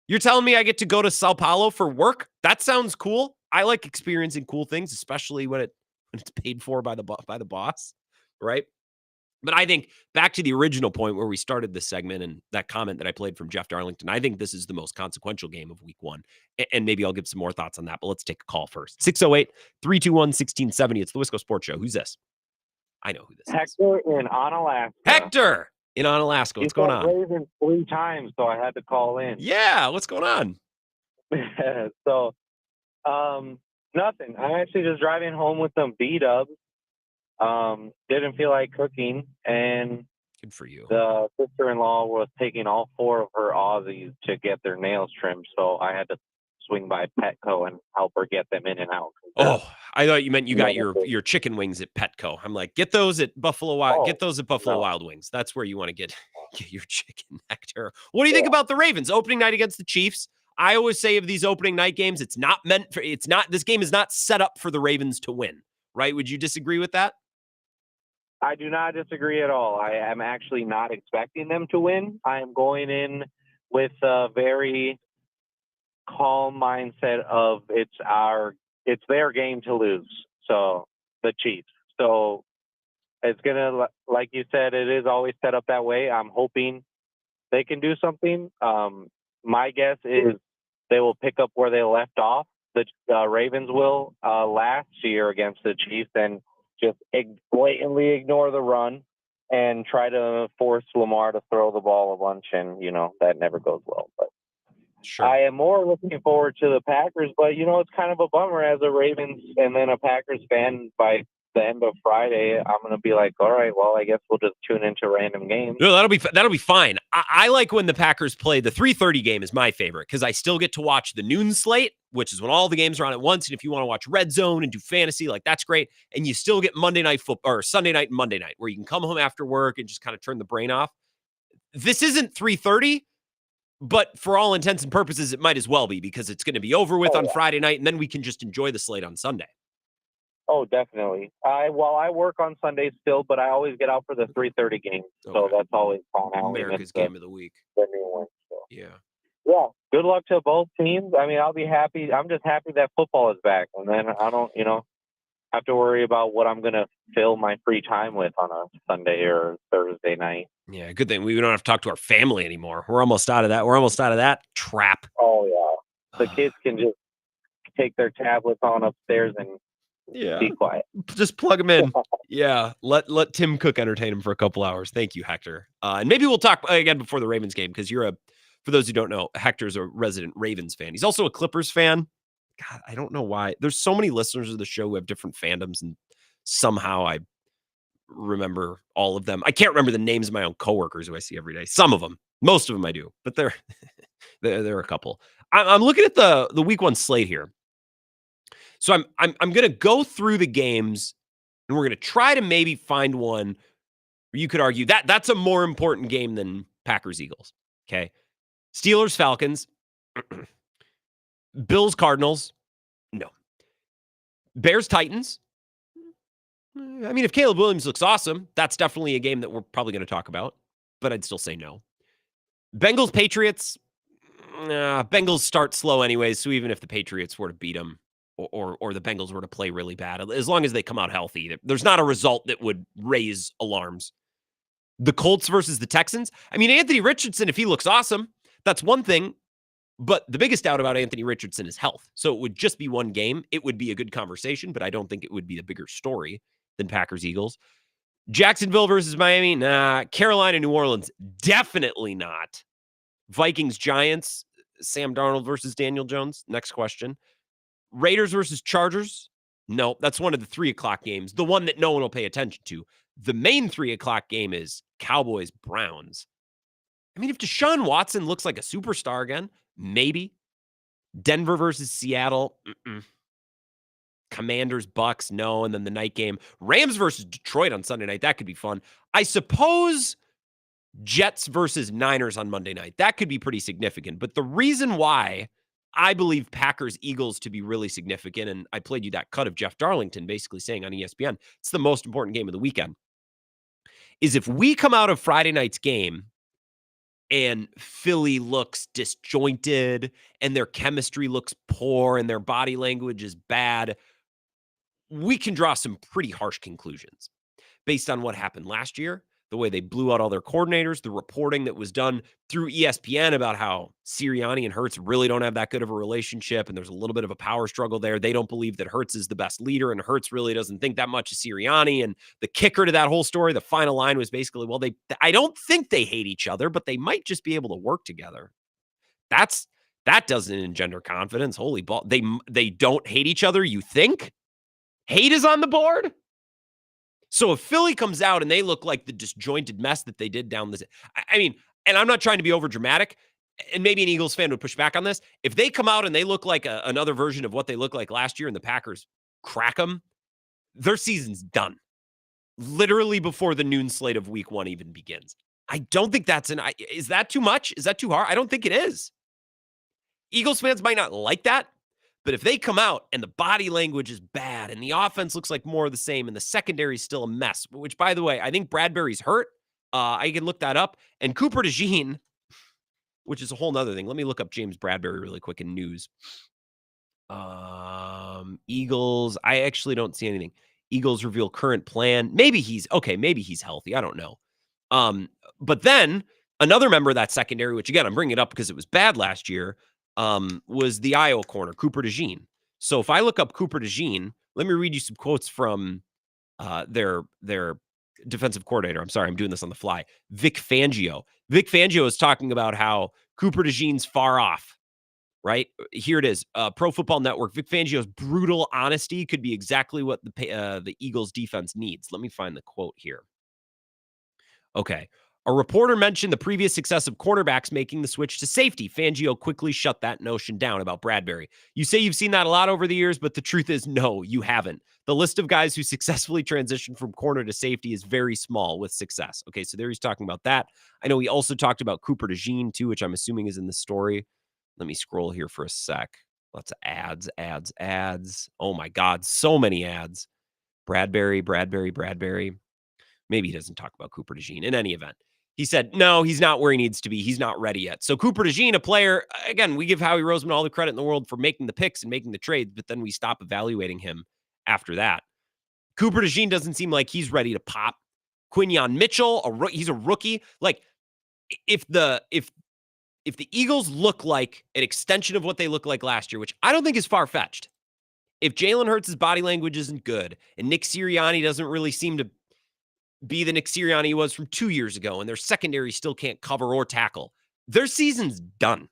You're telling me I get to go to Sao Paulo for work? That sounds cool. I like experiencing cool things, especially when it's paid for by the boss, right? But I think back to the original point where we started this segment and that comment that I played from Jeff Darlington, I think this is the most consequential game of week 1. And maybe I'll give some more thoughts on that, but let's take a call first. 608-321-1670. It's the Wisco Sports Show. Who's this? I know who this is. Hector in Onalaska. Hector in Onalaska. What's going on? Ravens 3 times, so I had to call in. Yeah, what's going on? So, nothing. I'm actually just driving home with some B-dubs. Didn't feel like cooking, and good for you. The sister-in-law was taking all 4 of her Aussies to get their nails trimmed, so I had to swing by Petco and help her get them in and out. Oh, I thought you meant you got your chicken wings at Petco. I'm like, get those at Buffalo Wild. Get those at Buffalo Wild Wings. That's where you want to get your chicken, Hector. What do you think about the Ravens opening night against the Chiefs? I always say of these opening night games, this game is not set up for the Ravens to win, right? Would you disagree with that? I do not disagree at all. I am actually not expecting them to win. I am going in with a very calm mindset of it's their game to lose. So the Chiefs. So it's gonna, like you said, it is always set up that way. I'm hoping they can do something. my guess is they will pick up where they left off. The Ravens will last year against the Chiefs and just blatantly ignore the run and try to force Lamar to throw the ball a bunch, and that never goes well. But sure. I am more looking forward to the Packers, but it's kind of a bummer as a Ravens and then a Packers fan. By the end of Friday, I'm going to be like, all right, well, I guess we'll just tune into random games. No, that'll be fine. I like when the Packers play. The 3:30 game is my favorite because I still get to watch the noon slate, which is when all the games are on at once. And if you want to watch Red Zone and do fantasy, that's great. And you still get Monday night football or Sunday night and Monday night where you can come home after work and just kind of turn the brain off. This isn't 3:30, but for all intents and purposes, it might as well be because it's going to be over with on Friday night, and then we can just enjoy the slate on Sunday. Oh, definitely. I work on Sundays still, but I always get out for the 3:30 game, so that's always fun. America's game of the week. The new one. So. Yeah. Good luck to both teams. I mean, I'll be happy. I'm just happy that football is back, and then I don't, have to worry about what I'm going to fill my free time with on a Sunday or Thursday night. Yeah, good thing we don't have to talk to our family anymore. We're almost out of that. We're almost out of that trap. Oh yeah, the kids can just take their tablets on upstairs and be quiet. Just plug them in. Yeah, let Tim Cook entertain him for a couple hours. Thank you, Hector. And maybe we'll talk again before the Ravens game because for those who don't know, Hector's a resident Ravens fan. He's also a Clippers fan. God, I don't know why. There's so many listeners of the show who have different fandoms, and somehow I remember all of them. I can't remember the names of my own coworkers who I see every day. Some of them, most of them I do, but there are a couple. I'm looking at the week 1 slate here. So I'm going to go through the games, and we're going to try to maybe find one where you could argue that that's a more important game than Packers-Eagles. Okay. Steelers-Falcons. Bills-Cardinals. No. Bears-Titans. I mean, if Caleb Williams looks awesome, that's definitely a game that we're probably going to talk about, but I'd still say no. Bengals-Patriots. Bengals start slow anyways, so even if the Patriots were to beat them, or the Bengals were to play really bad, as long as they come out healthy, there's not a result that would raise alarms. The Colts versus the Texans. I mean, Anthony Richardson, if he looks awesome, that's one thing, but the biggest doubt about Anthony Richardson is health. So it would just be one game. It would be a good conversation, but I don't think it would be the bigger story than Packers-Eagles. Jacksonville versus Miami. Nah. Carolina-New Orleans. Definitely not. Vikings-Giants. Sam Darnold versus Daniel Jones. Next question. Raiders versus Chargers. No, that's one of the 3:00 games. The one that no one will pay attention to. The main 3:00 game is Cowboys-Browns. I mean, if Deshaun Watson looks like a superstar again, maybe. Denver versus Seattle. Commanders, Bucks, no. And then the night game, Rams versus Detroit on Sunday night. That could be fun. I suppose Jets versus Niners on Monday night. That could be pretty significant. But the reason why I believe Packers Eagles to be really significant, and I played you that cut of Jeff Darlington basically saying on ESPN, it's the most important game of the weekend, is if we come out of Friday night's game and Philly looks disjointed and their chemistry looks poor and their body language is bad, we can draw some pretty harsh conclusions based on what happened last year, the way they blew out all their coordinators, the reporting that was done through ESPN about how Sirianni and Hurts really don't have that good of a relationship, and there's a little bit of a power struggle there. They don't believe that Hurts is the best leader, and Hurts really doesn't think that much of Sirianni. And the kicker to that whole story, the final line was basically, well, I don't think they hate each other, but they might just be able to work together. That doesn't engender confidence. Holy ball. They don't hate each other, you think? Hate is on the board? So if Philly comes out and they look like the disjointed mess that they did down this, I mean, and I'm not trying to be over dramatic, and maybe an Eagles fan would push back on this. If they come out and they look like another version of what they looked like last year and the Packers crack them, their season's done. Literally before the noon slate of week 1 even begins. I don't think is that too much? Is that too hard? I don't think it is. Eagles fans might not like that. But if they come out and the body language is bad and the offense looks like more of the same and the secondary is still a mess, which, by the way, I think Bradbury's hurt. I can look that up. And Cooper DeJean, which is a whole nother thing. Let me look up James Bradbury really quick in news. Eagles, I actually don't see anything. Eagles reveal current plan. Maybe he's healthy. I don't know. But then Another member of that secondary, which again, I'm bringing it up because it was bad last year, was the Iowa corner, Cooper DeJean. So if I look up Cooper DeJean, let me read you some quotes from their defensive coordinator. I'm sorry, I'm doing this on the fly. Vic Fangio. Vic Fangio is talking about how Cooper DeJean's far off, right? Here it is. Pro Football Network. Vic Fangio's brutal honesty could be exactly what the Eagles defense needs. Let me find the quote here. Okay. A reporter mentioned the previous success of cornerbacks making the switch to safety. Fangio quickly shut that notion down about Bradbury. You say you've seen that a lot over the years, but the truth is no, you haven't. The list of guys who successfully transitioned from corner to safety is very small with success. Okay, so there he's talking about that. I know he also talked about Cooper DeJean too, which I'm assuming is in the story. Let me scroll here for a sec. Lots of ads. Oh my God, so many ads. Bradbury. Maybe he doesn't talk about Cooper DeJean. In any event, he said, no, he's not where he needs to be. He's not ready yet. So Cooper DeJean, a player, again, we give Howie Roseman all the credit in the world for making the picks and making the trades, but then we stop evaluating him after that. Cooper DeJean doesn't seem like he's ready to pop. Quinyon Mitchell, he's a rookie. Like, if the Eagles look like an extension of what they looked like last year, which I don't think is far-fetched, if Jalen Hurts' body language isn't good and Nick Sirianni doesn't really seem to be the Nick Sirianni he was from 2 years ago, and their secondary still can't cover or tackle, their season's done.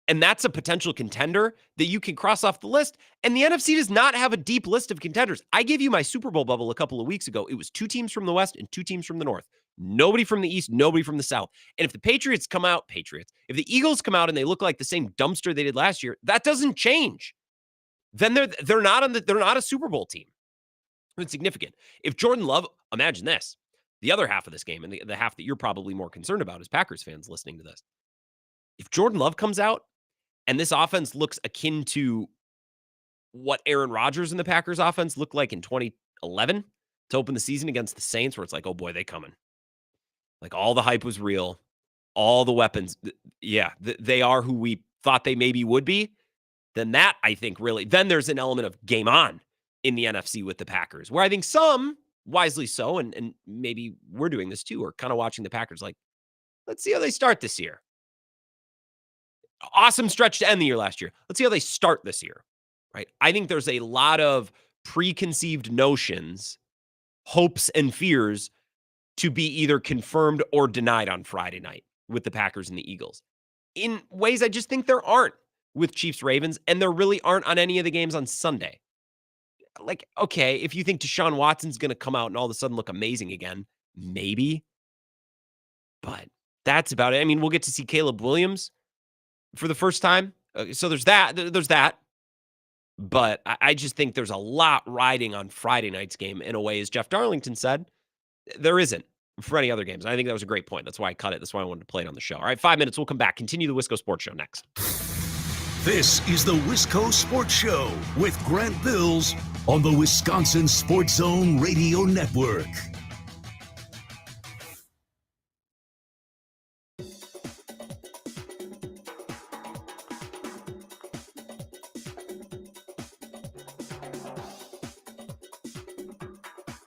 And that's a potential contender that you can cross off the list. And the NFC does not have a deep list of contenders. I gave you my Super Bowl bubble a couple of weeks ago. It was 2 teams from the West and 2 teams from the North. Nobody from the East, nobody from the South. And if the if the Eagles come out and they look like the same dumpster they did last year, that doesn't change. Then they're not a Super Bowl team. It's significant. If Jordan Love, imagine this, the other half of this game, and the half that you're probably more concerned about as Packers fans listening to this. If Jordan Love comes out and this offense looks akin to what Aaron Rodgers and the Packers offense looked like in 2011 to open the season against the Saints, where it's like, oh boy, they coming. Like, all the hype was real. All the weapons. Yeah, they are who we thought they maybe would be. Then that, I think, really, then there's an element of game on in the NFC with the Packers, where I think some, wisely so, and maybe we're doing this too, are kind of watching the Packers like, let's see how they start this year. Awesome stretch to end the year last year. Let's see how they start this year, right? I think there's a lot of preconceived notions, hopes, and fears to be either confirmed or denied on Friday night with the Packers and the Eagles in ways I just think there aren't with Chiefs Ravens, and there really aren't on any of the games on Sunday. Like, okay, if you think Deshaun Watson's going to come out and all of a sudden look amazing again, maybe. But that's about it. I mean, we'll get to see Caleb Williams for the first time. So there's that. But I just think there's a lot riding on Friday night's game in a way, as Jeff Darlington said, there isn't for any other games. I think that was a great point. That's why I cut it. That's why I wanted to play it on the show. All right, 5 minutes. We'll come back. Continue the Wisco Sports Show next. This is the Wisco Sports Show with Grant Bills on the Wisconsin Sports Zone Radio Network.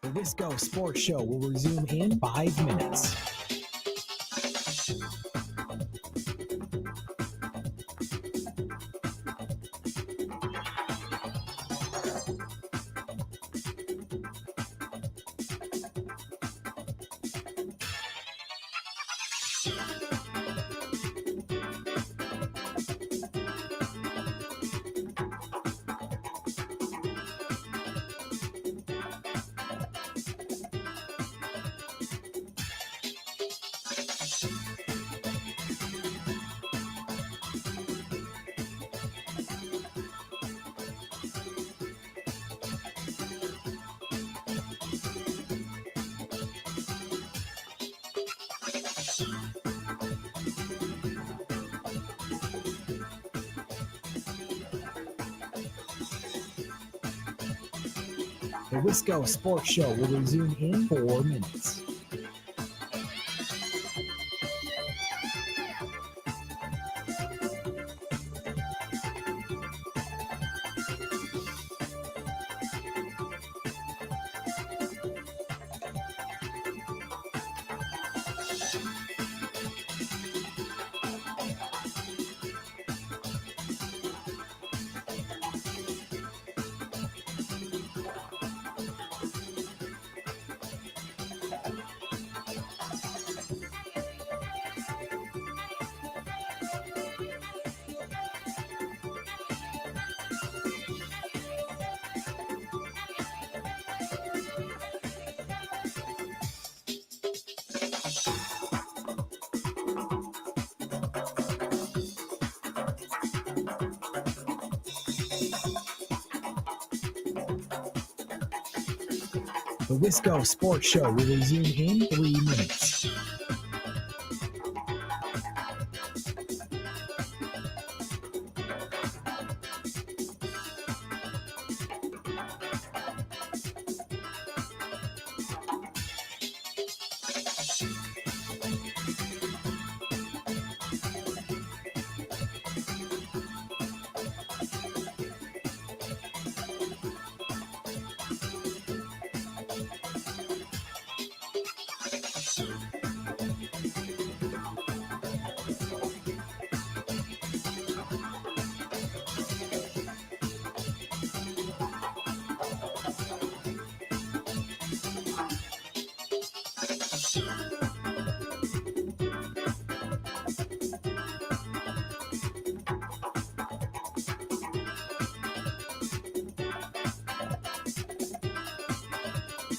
The Wisco Sports Show will resume in 5 minutes. The Wisco Sports Show will resume in 4 minutes. The Wisco Sports Show will resume in 3 minutes.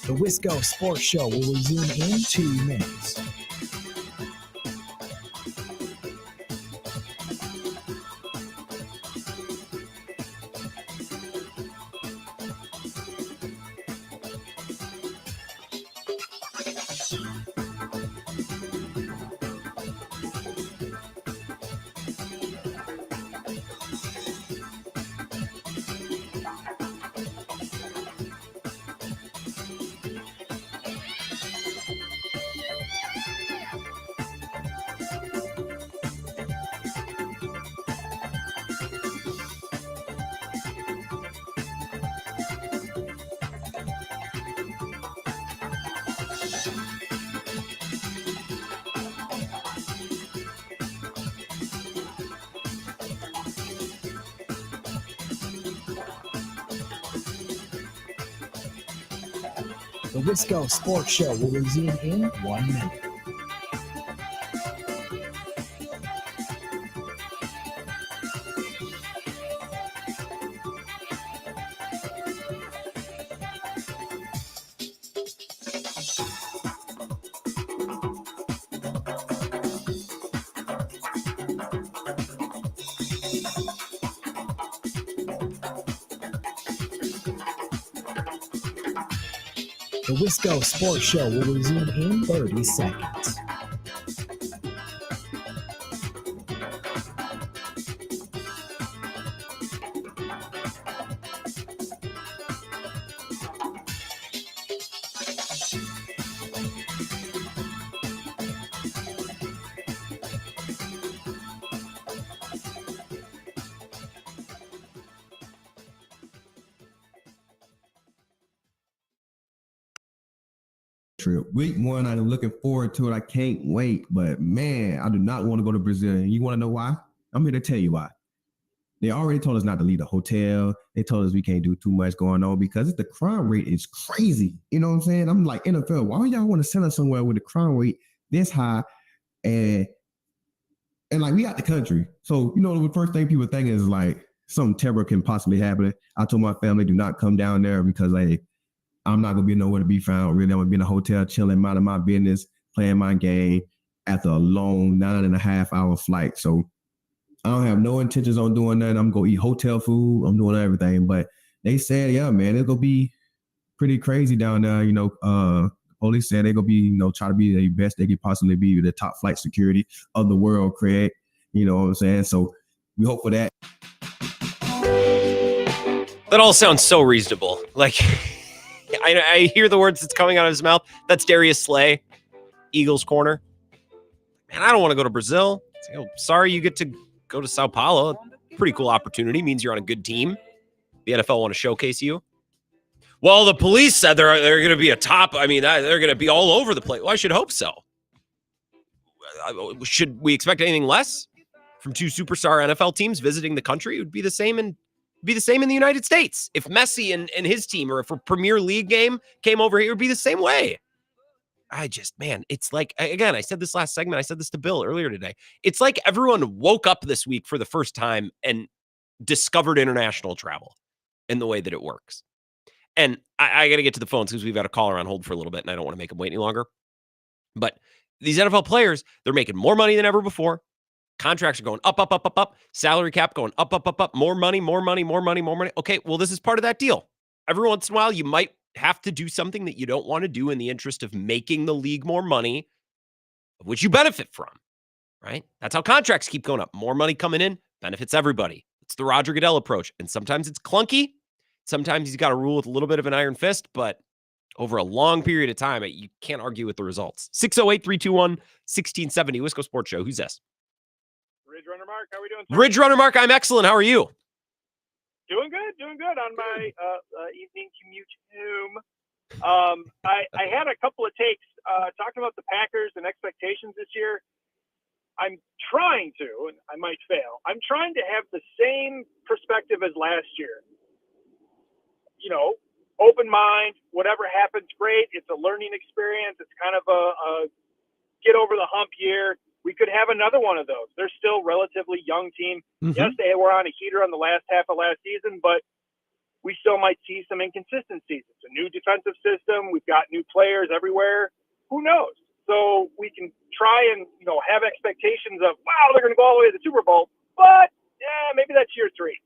The Wisco Sports Show will resume in 2 minutes. The Wisco Sports Show will resume in 1 minute. The Wisco Sports Show will resume in 30 seconds. Trip. Week 1, I'm looking forward to it. I can't wait. But man, I do not want to go to Brazil. And you want to know why? I'm here to tell you why. They already told us not to leave the hotel. They told us we can't do too much going on because the crime rate is crazy. You know what I'm saying? I'm like, NFL, why would y'all want to send us somewhere with the crime rate this high? And like, we got the country. So, you know, the first thing people think is like something terrible can possibly happen. I told my family, do not come down there because like, I'm not going to be nowhere to be found. Really, I'm going to be in a hotel, chilling, minding my business, playing my game after a long 9.5-hour flight. So I don't have no intentions on doing that. I'm going to eat hotel food. I'm doing everything. But they said, yeah, man, it's going to be pretty crazy down there. You know, police said they're going to be, you know, try to be the best they could possibly be, the top flight security of the world, Craig. You know what I'm saying? So we hope for that. That all sounds so reasonable. Like... I hear the words that's coming out of his mouth. That's Darius Slay, Eagles corner. Man, I don't want to go to Brazil. Sorry you get to go to Sao Paulo. Pretty cool opportunity. Means you're on a good team. The NFL want to showcase you. Well, the police said they're going to be a top. I mean, they're going to be all over the place. Well, I should hope so. Should we expect anything less from 2 superstar NFL teams visiting the country? It would be the same in the United States. If Messi and his team, or if a Premier League game came over here, it would be the same way. Man, it's like, again, I said this last segment. I said this to Bill earlier today. It's like everyone woke up this week for the first time and discovered international travel and the way that it works. And I got to get to the phones because we've got a caller on hold for a little bit and I don't want to make him wait any longer. But these NFL players, they're making more money than ever before. Contracts are going up, up, up, up, up. Salary cap going up, up, up, up. More money, more money, more money, more money. Okay, well, this is part of that deal. Every once in a while, you might have to do something that you don't want to do in the interest of making the league more money, which you benefit from, right? That's how contracts keep going up. More money coming in benefits everybody. It's the Roger Goodell approach. And sometimes it's clunky. Sometimes he's got to rule with a little bit of an iron fist, but over a long period of time, you can't argue with the results. 608-321-1670, Wisco Sports Show. Who's this? Ridge Runner Mark, how are we doing, sir? Ridge Runner Mark, I'm excellent. How are you? Doing good on my evening commute home. I had a couple of takes talking about the Packers and expectations this year. I'm trying to, and I might fail, I'm trying to have the same perspective as last year. You know, open mind, whatever happens, great. It's a learning experience. It's kind of a get over the hump year. We could have another one of those. They're still relatively young team. Mm-hmm. Yes, they were on a heater on the last half of last season, but we still might see some inconsistencies. It's a new defensive system. We've got new players everywhere. Who knows? So we can try and, have expectations of, wow, they're going to go all the way to the Super Bowl, but maybe that's year 3.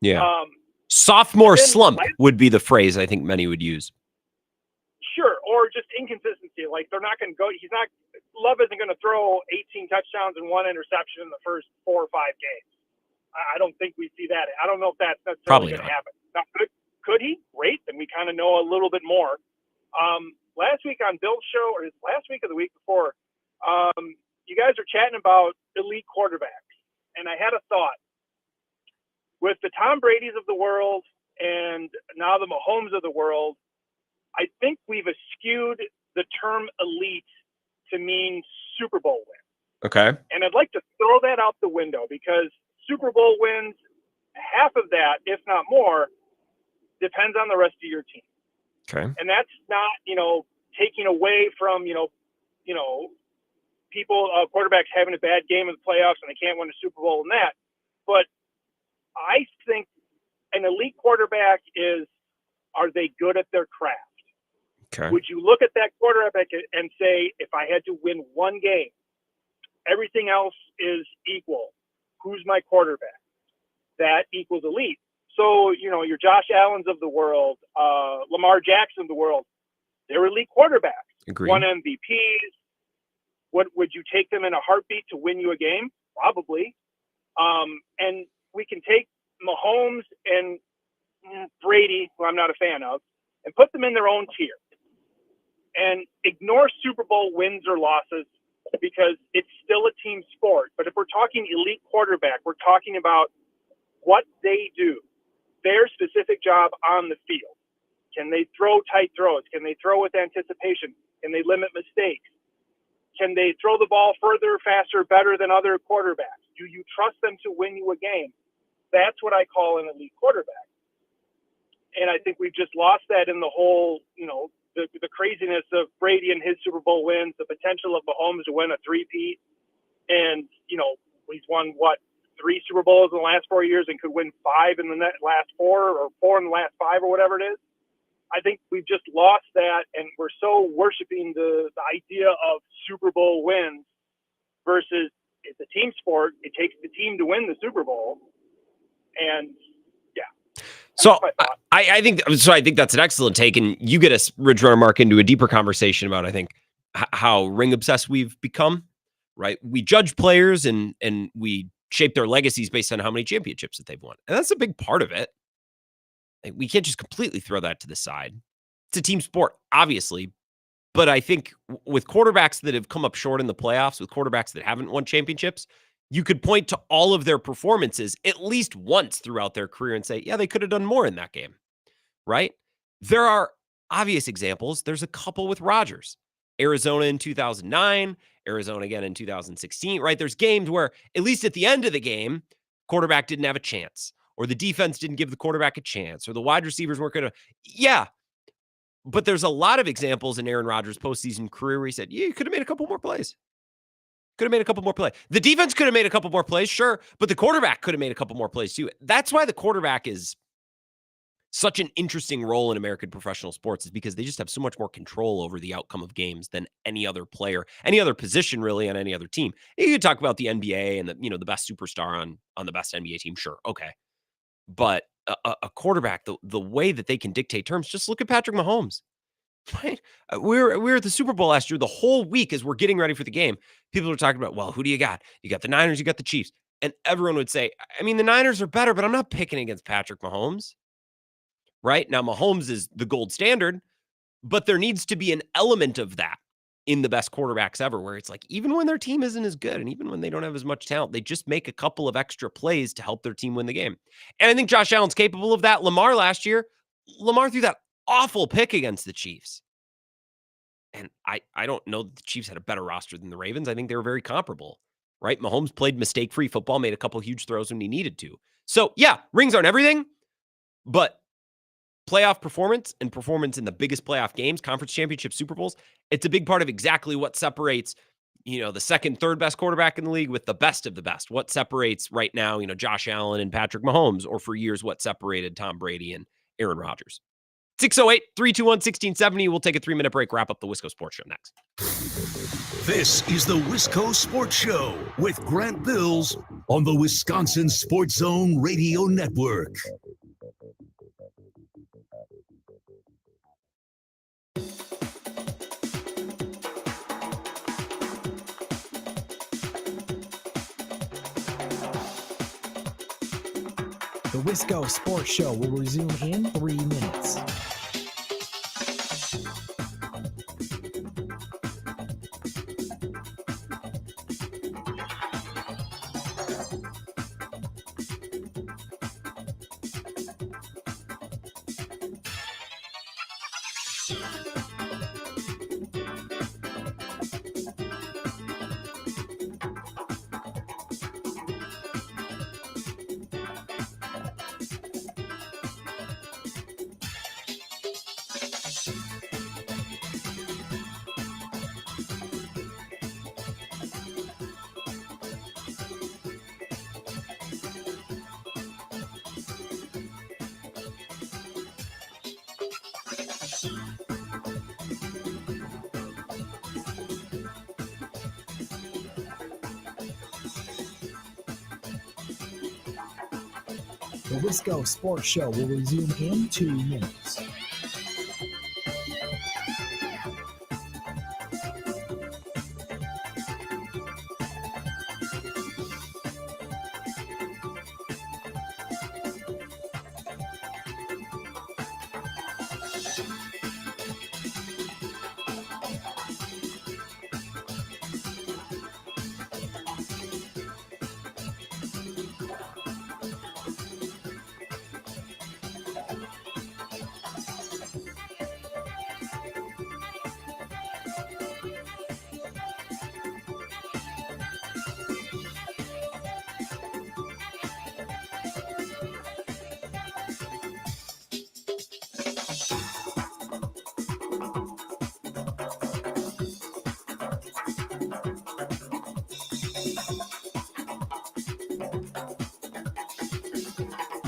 Yeah. Sophomore slump would be the phrase I think many would use. Sure, or just inconsistency. Like they're not going to go. Love isn't going to throw 18 touchdowns and 1 interception in the first 4 or 5 games. I don't think we see that. I don't know if that's necessarily going to happen. Now, could he? Great, then we kind of know a little bit more. Last week on Bill's show, or last week or the week before, you guys are chatting about elite quarterbacks, and I had a thought. With the Tom Brady's of the world and now the Mahomes of the world, I think we've eschewed the term elite to mean Super Bowl win. Okay. And I'd like to throw that out the window because Super Bowl wins, half of that, if not more, depends on the rest of your team. Okay. And that's not, taking away from, people, quarterbacks having a bad game in the playoffs and they can't win a Super Bowl and that. But I think an elite quarterback are they good at their craft? Okay. Would you look at that quarterback and say, if I had to win one game, everything else is equal, who's my quarterback? That equals elite. So, your Josh Allens of the world, Lamar Jackson of the world, they're elite quarterbacks. Agreed. Won MVPs. What would you take them in a heartbeat to win you a game? Probably. And we can take Mahomes and Brady, who I'm not a fan of, and put them in their own tier and ignore Super Bowl wins or losses because it's still a team sport. But if we're talking elite quarterback, we're talking about what they do, their specific job on the field. Can they throw tight throws? Can they throw with anticipation? Can they limit mistakes? Can they throw the ball further, faster, better than other quarterbacks? Do you trust them to win you a game? That's what I call an elite quarterback. And I think we've just lost that in the whole, the craziness of Brady and his Super Bowl wins, the potential of Mahomes to win a three-peat. And, he's won, 3 Super Bowls in the last 4 years and could win 5 in the last 4 or 4 in the last 5 or whatever it is. I think we've just lost that, and we're so worshiping the idea of Super Bowl wins versus it's a team sport. It takes the team to win the Super Bowl. And so I think that's an excellent take, and you get us, Ridge Runner Mark, into a deeper conversation about, I think, how ring obsessed we've become, right? We judge players and we shape their legacies based on how many championships that they've won. And that's a big part of it. Like, we can't just completely throw that to the side. It's a team sport, obviously. But I think with quarterbacks that have come up short in the playoffs, with quarterbacks that haven't won championships, you could point to all of their performances at least once throughout their career and say, yeah, they could have done more in that game, right? There are obvious examples. There's a couple with Rodgers. Arizona in 2009, Arizona again in 2016, right? There's games where, at least at the end of the game, quarterback didn't have a chance, or the defense didn't give the quarterback a chance, or the wide receivers weren't going to. Yeah, but there's a lot of examples in Aaron Rodgers' postseason career where he said, yeah, you could have made a couple more plays. Could have made a couple more plays. The defense could have made a couple more plays, sure, but the quarterback could have made a couple more plays too. That's why the quarterback is such an interesting role in American professional sports, is because they just have so much more control over the outcome of games than any other player, any other position really on any other team. You could talk about the NBA and the best superstar on the best NBA team, sure, okay. But a quarterback, the way that they can dictate terms, just look at Patrick Mahomes. Right? We were at the Super Bowl last year. The whole week as we're getting ready for the game, people are talking about, well, who do you got? You got the Niners, you got the Chiefs. And everyone would say, I mean, the Niners are better, but I'm not picking against Patrick Mahomes. Right? Now, Mahomes is the gold standard, but there needs to be an element of that in the best quarterbacks ever, where it's like, even when their team isn't as good and even when they don't have as much talent, they just make a couple of extra plays to help their team win the game. And I think Josh Allen's capable of that. Lamar last year, Lamar threw that awful pick against the Chiefs. And I don't know that the Chiefs had a better roster than the Ravens. I think they were very comparable, right? Mahomes played mistake-free football, made a couple huge throws when he needed to. So, yeah, rings aren't everything, but playoff performance and performance in the biggest playoff games, conference championship, Super Bowls, it's a big part of exactly what separates, the second, third best quarterback in the league with the best of the best. What separates right now, Josh Allen and Patrick Mahomes, or for years, what separated Tom Brady and Aaron Rodgers. 608-321-1670. We'll take a 3-minute break, wrap up the Wisco Sports Show next. This is the Wisco Sports Show with Grant Bills on the Wisconsin Sports Zone Radio Network. The Wisco Sports Show will resume in 3 minutes. The Wisco Sports Show will resume in 2 minutes.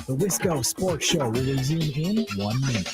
The Wisco Sports Show will resume in 1 minute.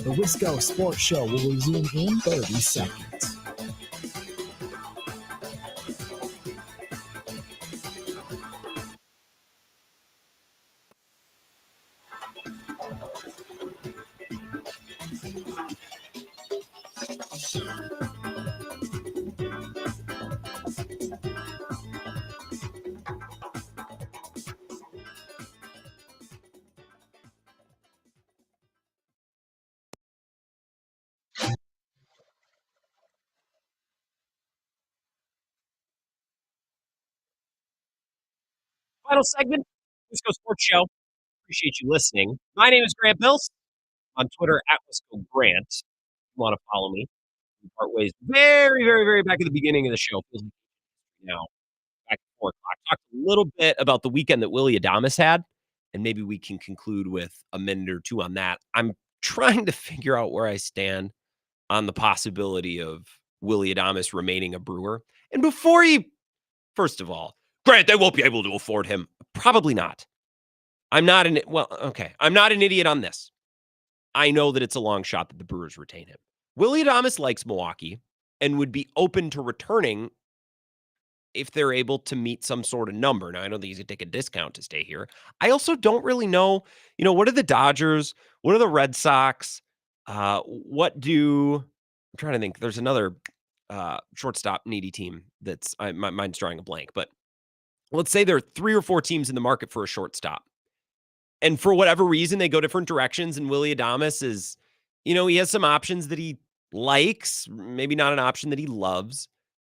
The Wisco Sports Show will resume in 30 seconds. Final segment, Wisco Sports Show. Appreciate you listening. My name is Grant Bills. On Twitter, @Wisco Grant. If you want to follow me, we part ways very, very, very back at the beginning of the show. Now, back at 4 o'clock. Talked a little bit about the weekend that Willy Adames had, and maybe we can conclude with a minute or two on that. I'm trying to figure out where I stand on the possibility of Willy Adames remaining a Brewer. And first of all, Grant, they won't be able to afford him. Probably not. I'm not an idiot on this. I know that it's a long shot that the Brewers retain him. Willy Adames likes Milwaukee and would be open to returning if they're able to meet some sort of number. Now, I don't think he's going to take a discount to stay here. I also don't really know, what are the Dodgers? What are the Red Sox? I'm trying to think. There's another shortstop needy team my mind's drawing a blank. But let's say there are 3 or 4 teams in the market for a shortstop. And for whatever reason, they go different directions. And Willy Adames is, he has some options that he likes, maybe not an option that he loves.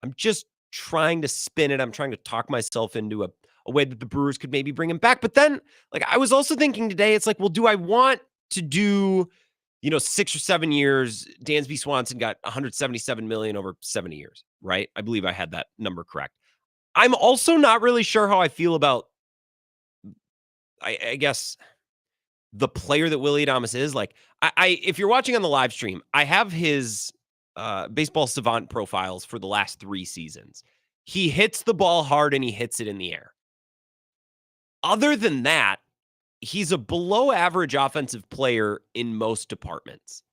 I'm just trying to spin it. I'm trying to talk myself into a way that the Brewers could maybe bring him back. But then, I was also thinking today, it's like, well, do I want to do, 6 or 7 years? Dansby Swanson got $177 million over 70 years, right? I believe I had that number correct. I'm also not really sure how I feel about, I guess, the player that Willy Adames is. If you're watching on the live stream, I have his baseball savant profiles for the last 3 seasons. He hits the ball hard and he hits it in the air. Other than that, he's a below average offensive player in most departments,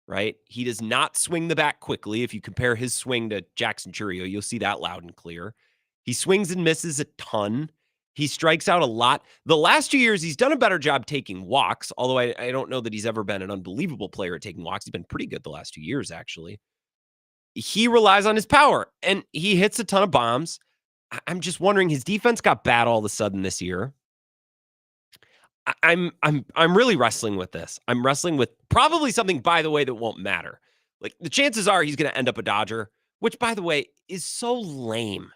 right? He does not swing the bat quickly. If you compare his swing to Jackson Chourio, you'll see that loud and clear. He swings and misses a ton. He strikes out a lot. The last 2 years, he's done a better job taking walks, although I don't know that he's ever been an unbelievable player at taking walks. He's been pretty good the last 2 years, actually. He relies on his power, and he hits a ton of bombs. I'm just wondering, his defense got bad all of a sudden this year. I'm really wrestling with this. I'm wrestling with probably something, by the way, that won't matter. The chances are he's going to end up a Dodger, which, by the way, is so lame.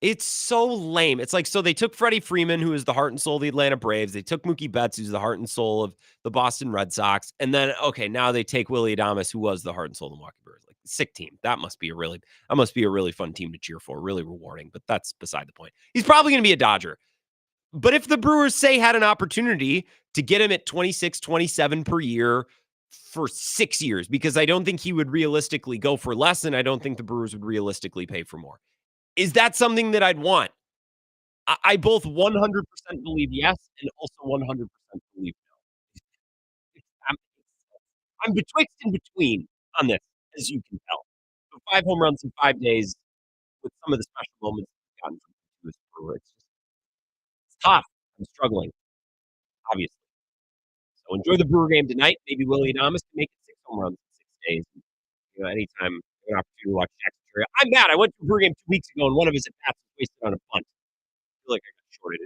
It's so lame. It's so they took Freddie Freeman, who is the heart and soul of the Atlanta Braves. They took Mookie Betts, who's the heart and soul of the Boston Red Sox. And then, now they take Willy Adames, who was the heart and soul of the Milwaukee Brewers. Sick team. That must be a really fun team to cheer for. Really rewarding, but that's beside the point. He's probably going to be a Dodger. But if the Brewers, say, had an opportunity to get him at 26, 27 per year for 6 years, because I don't think he would realistically go for less, and I don't think the Brewers would realistically pay for more. Is that something that I'd want? I both 100% believe yes and also 100% believe no. I'm betwixt and between on this, as you can tell. So 5 home runs in 5 days with some of the special moments we've gotten from this Brewer. It's tough. I'm struggling, obviously. So enjoy the Brewer game tonight. Maybe Willy Adames can make it 6 home runs in 6 days. Anytime you have an opportunity to watch Jackson Chourio. I'm mad. I went to a Brewer game 2 weeks ago, and one of his at-bats was wasted on a punt. I feel like I got shorted.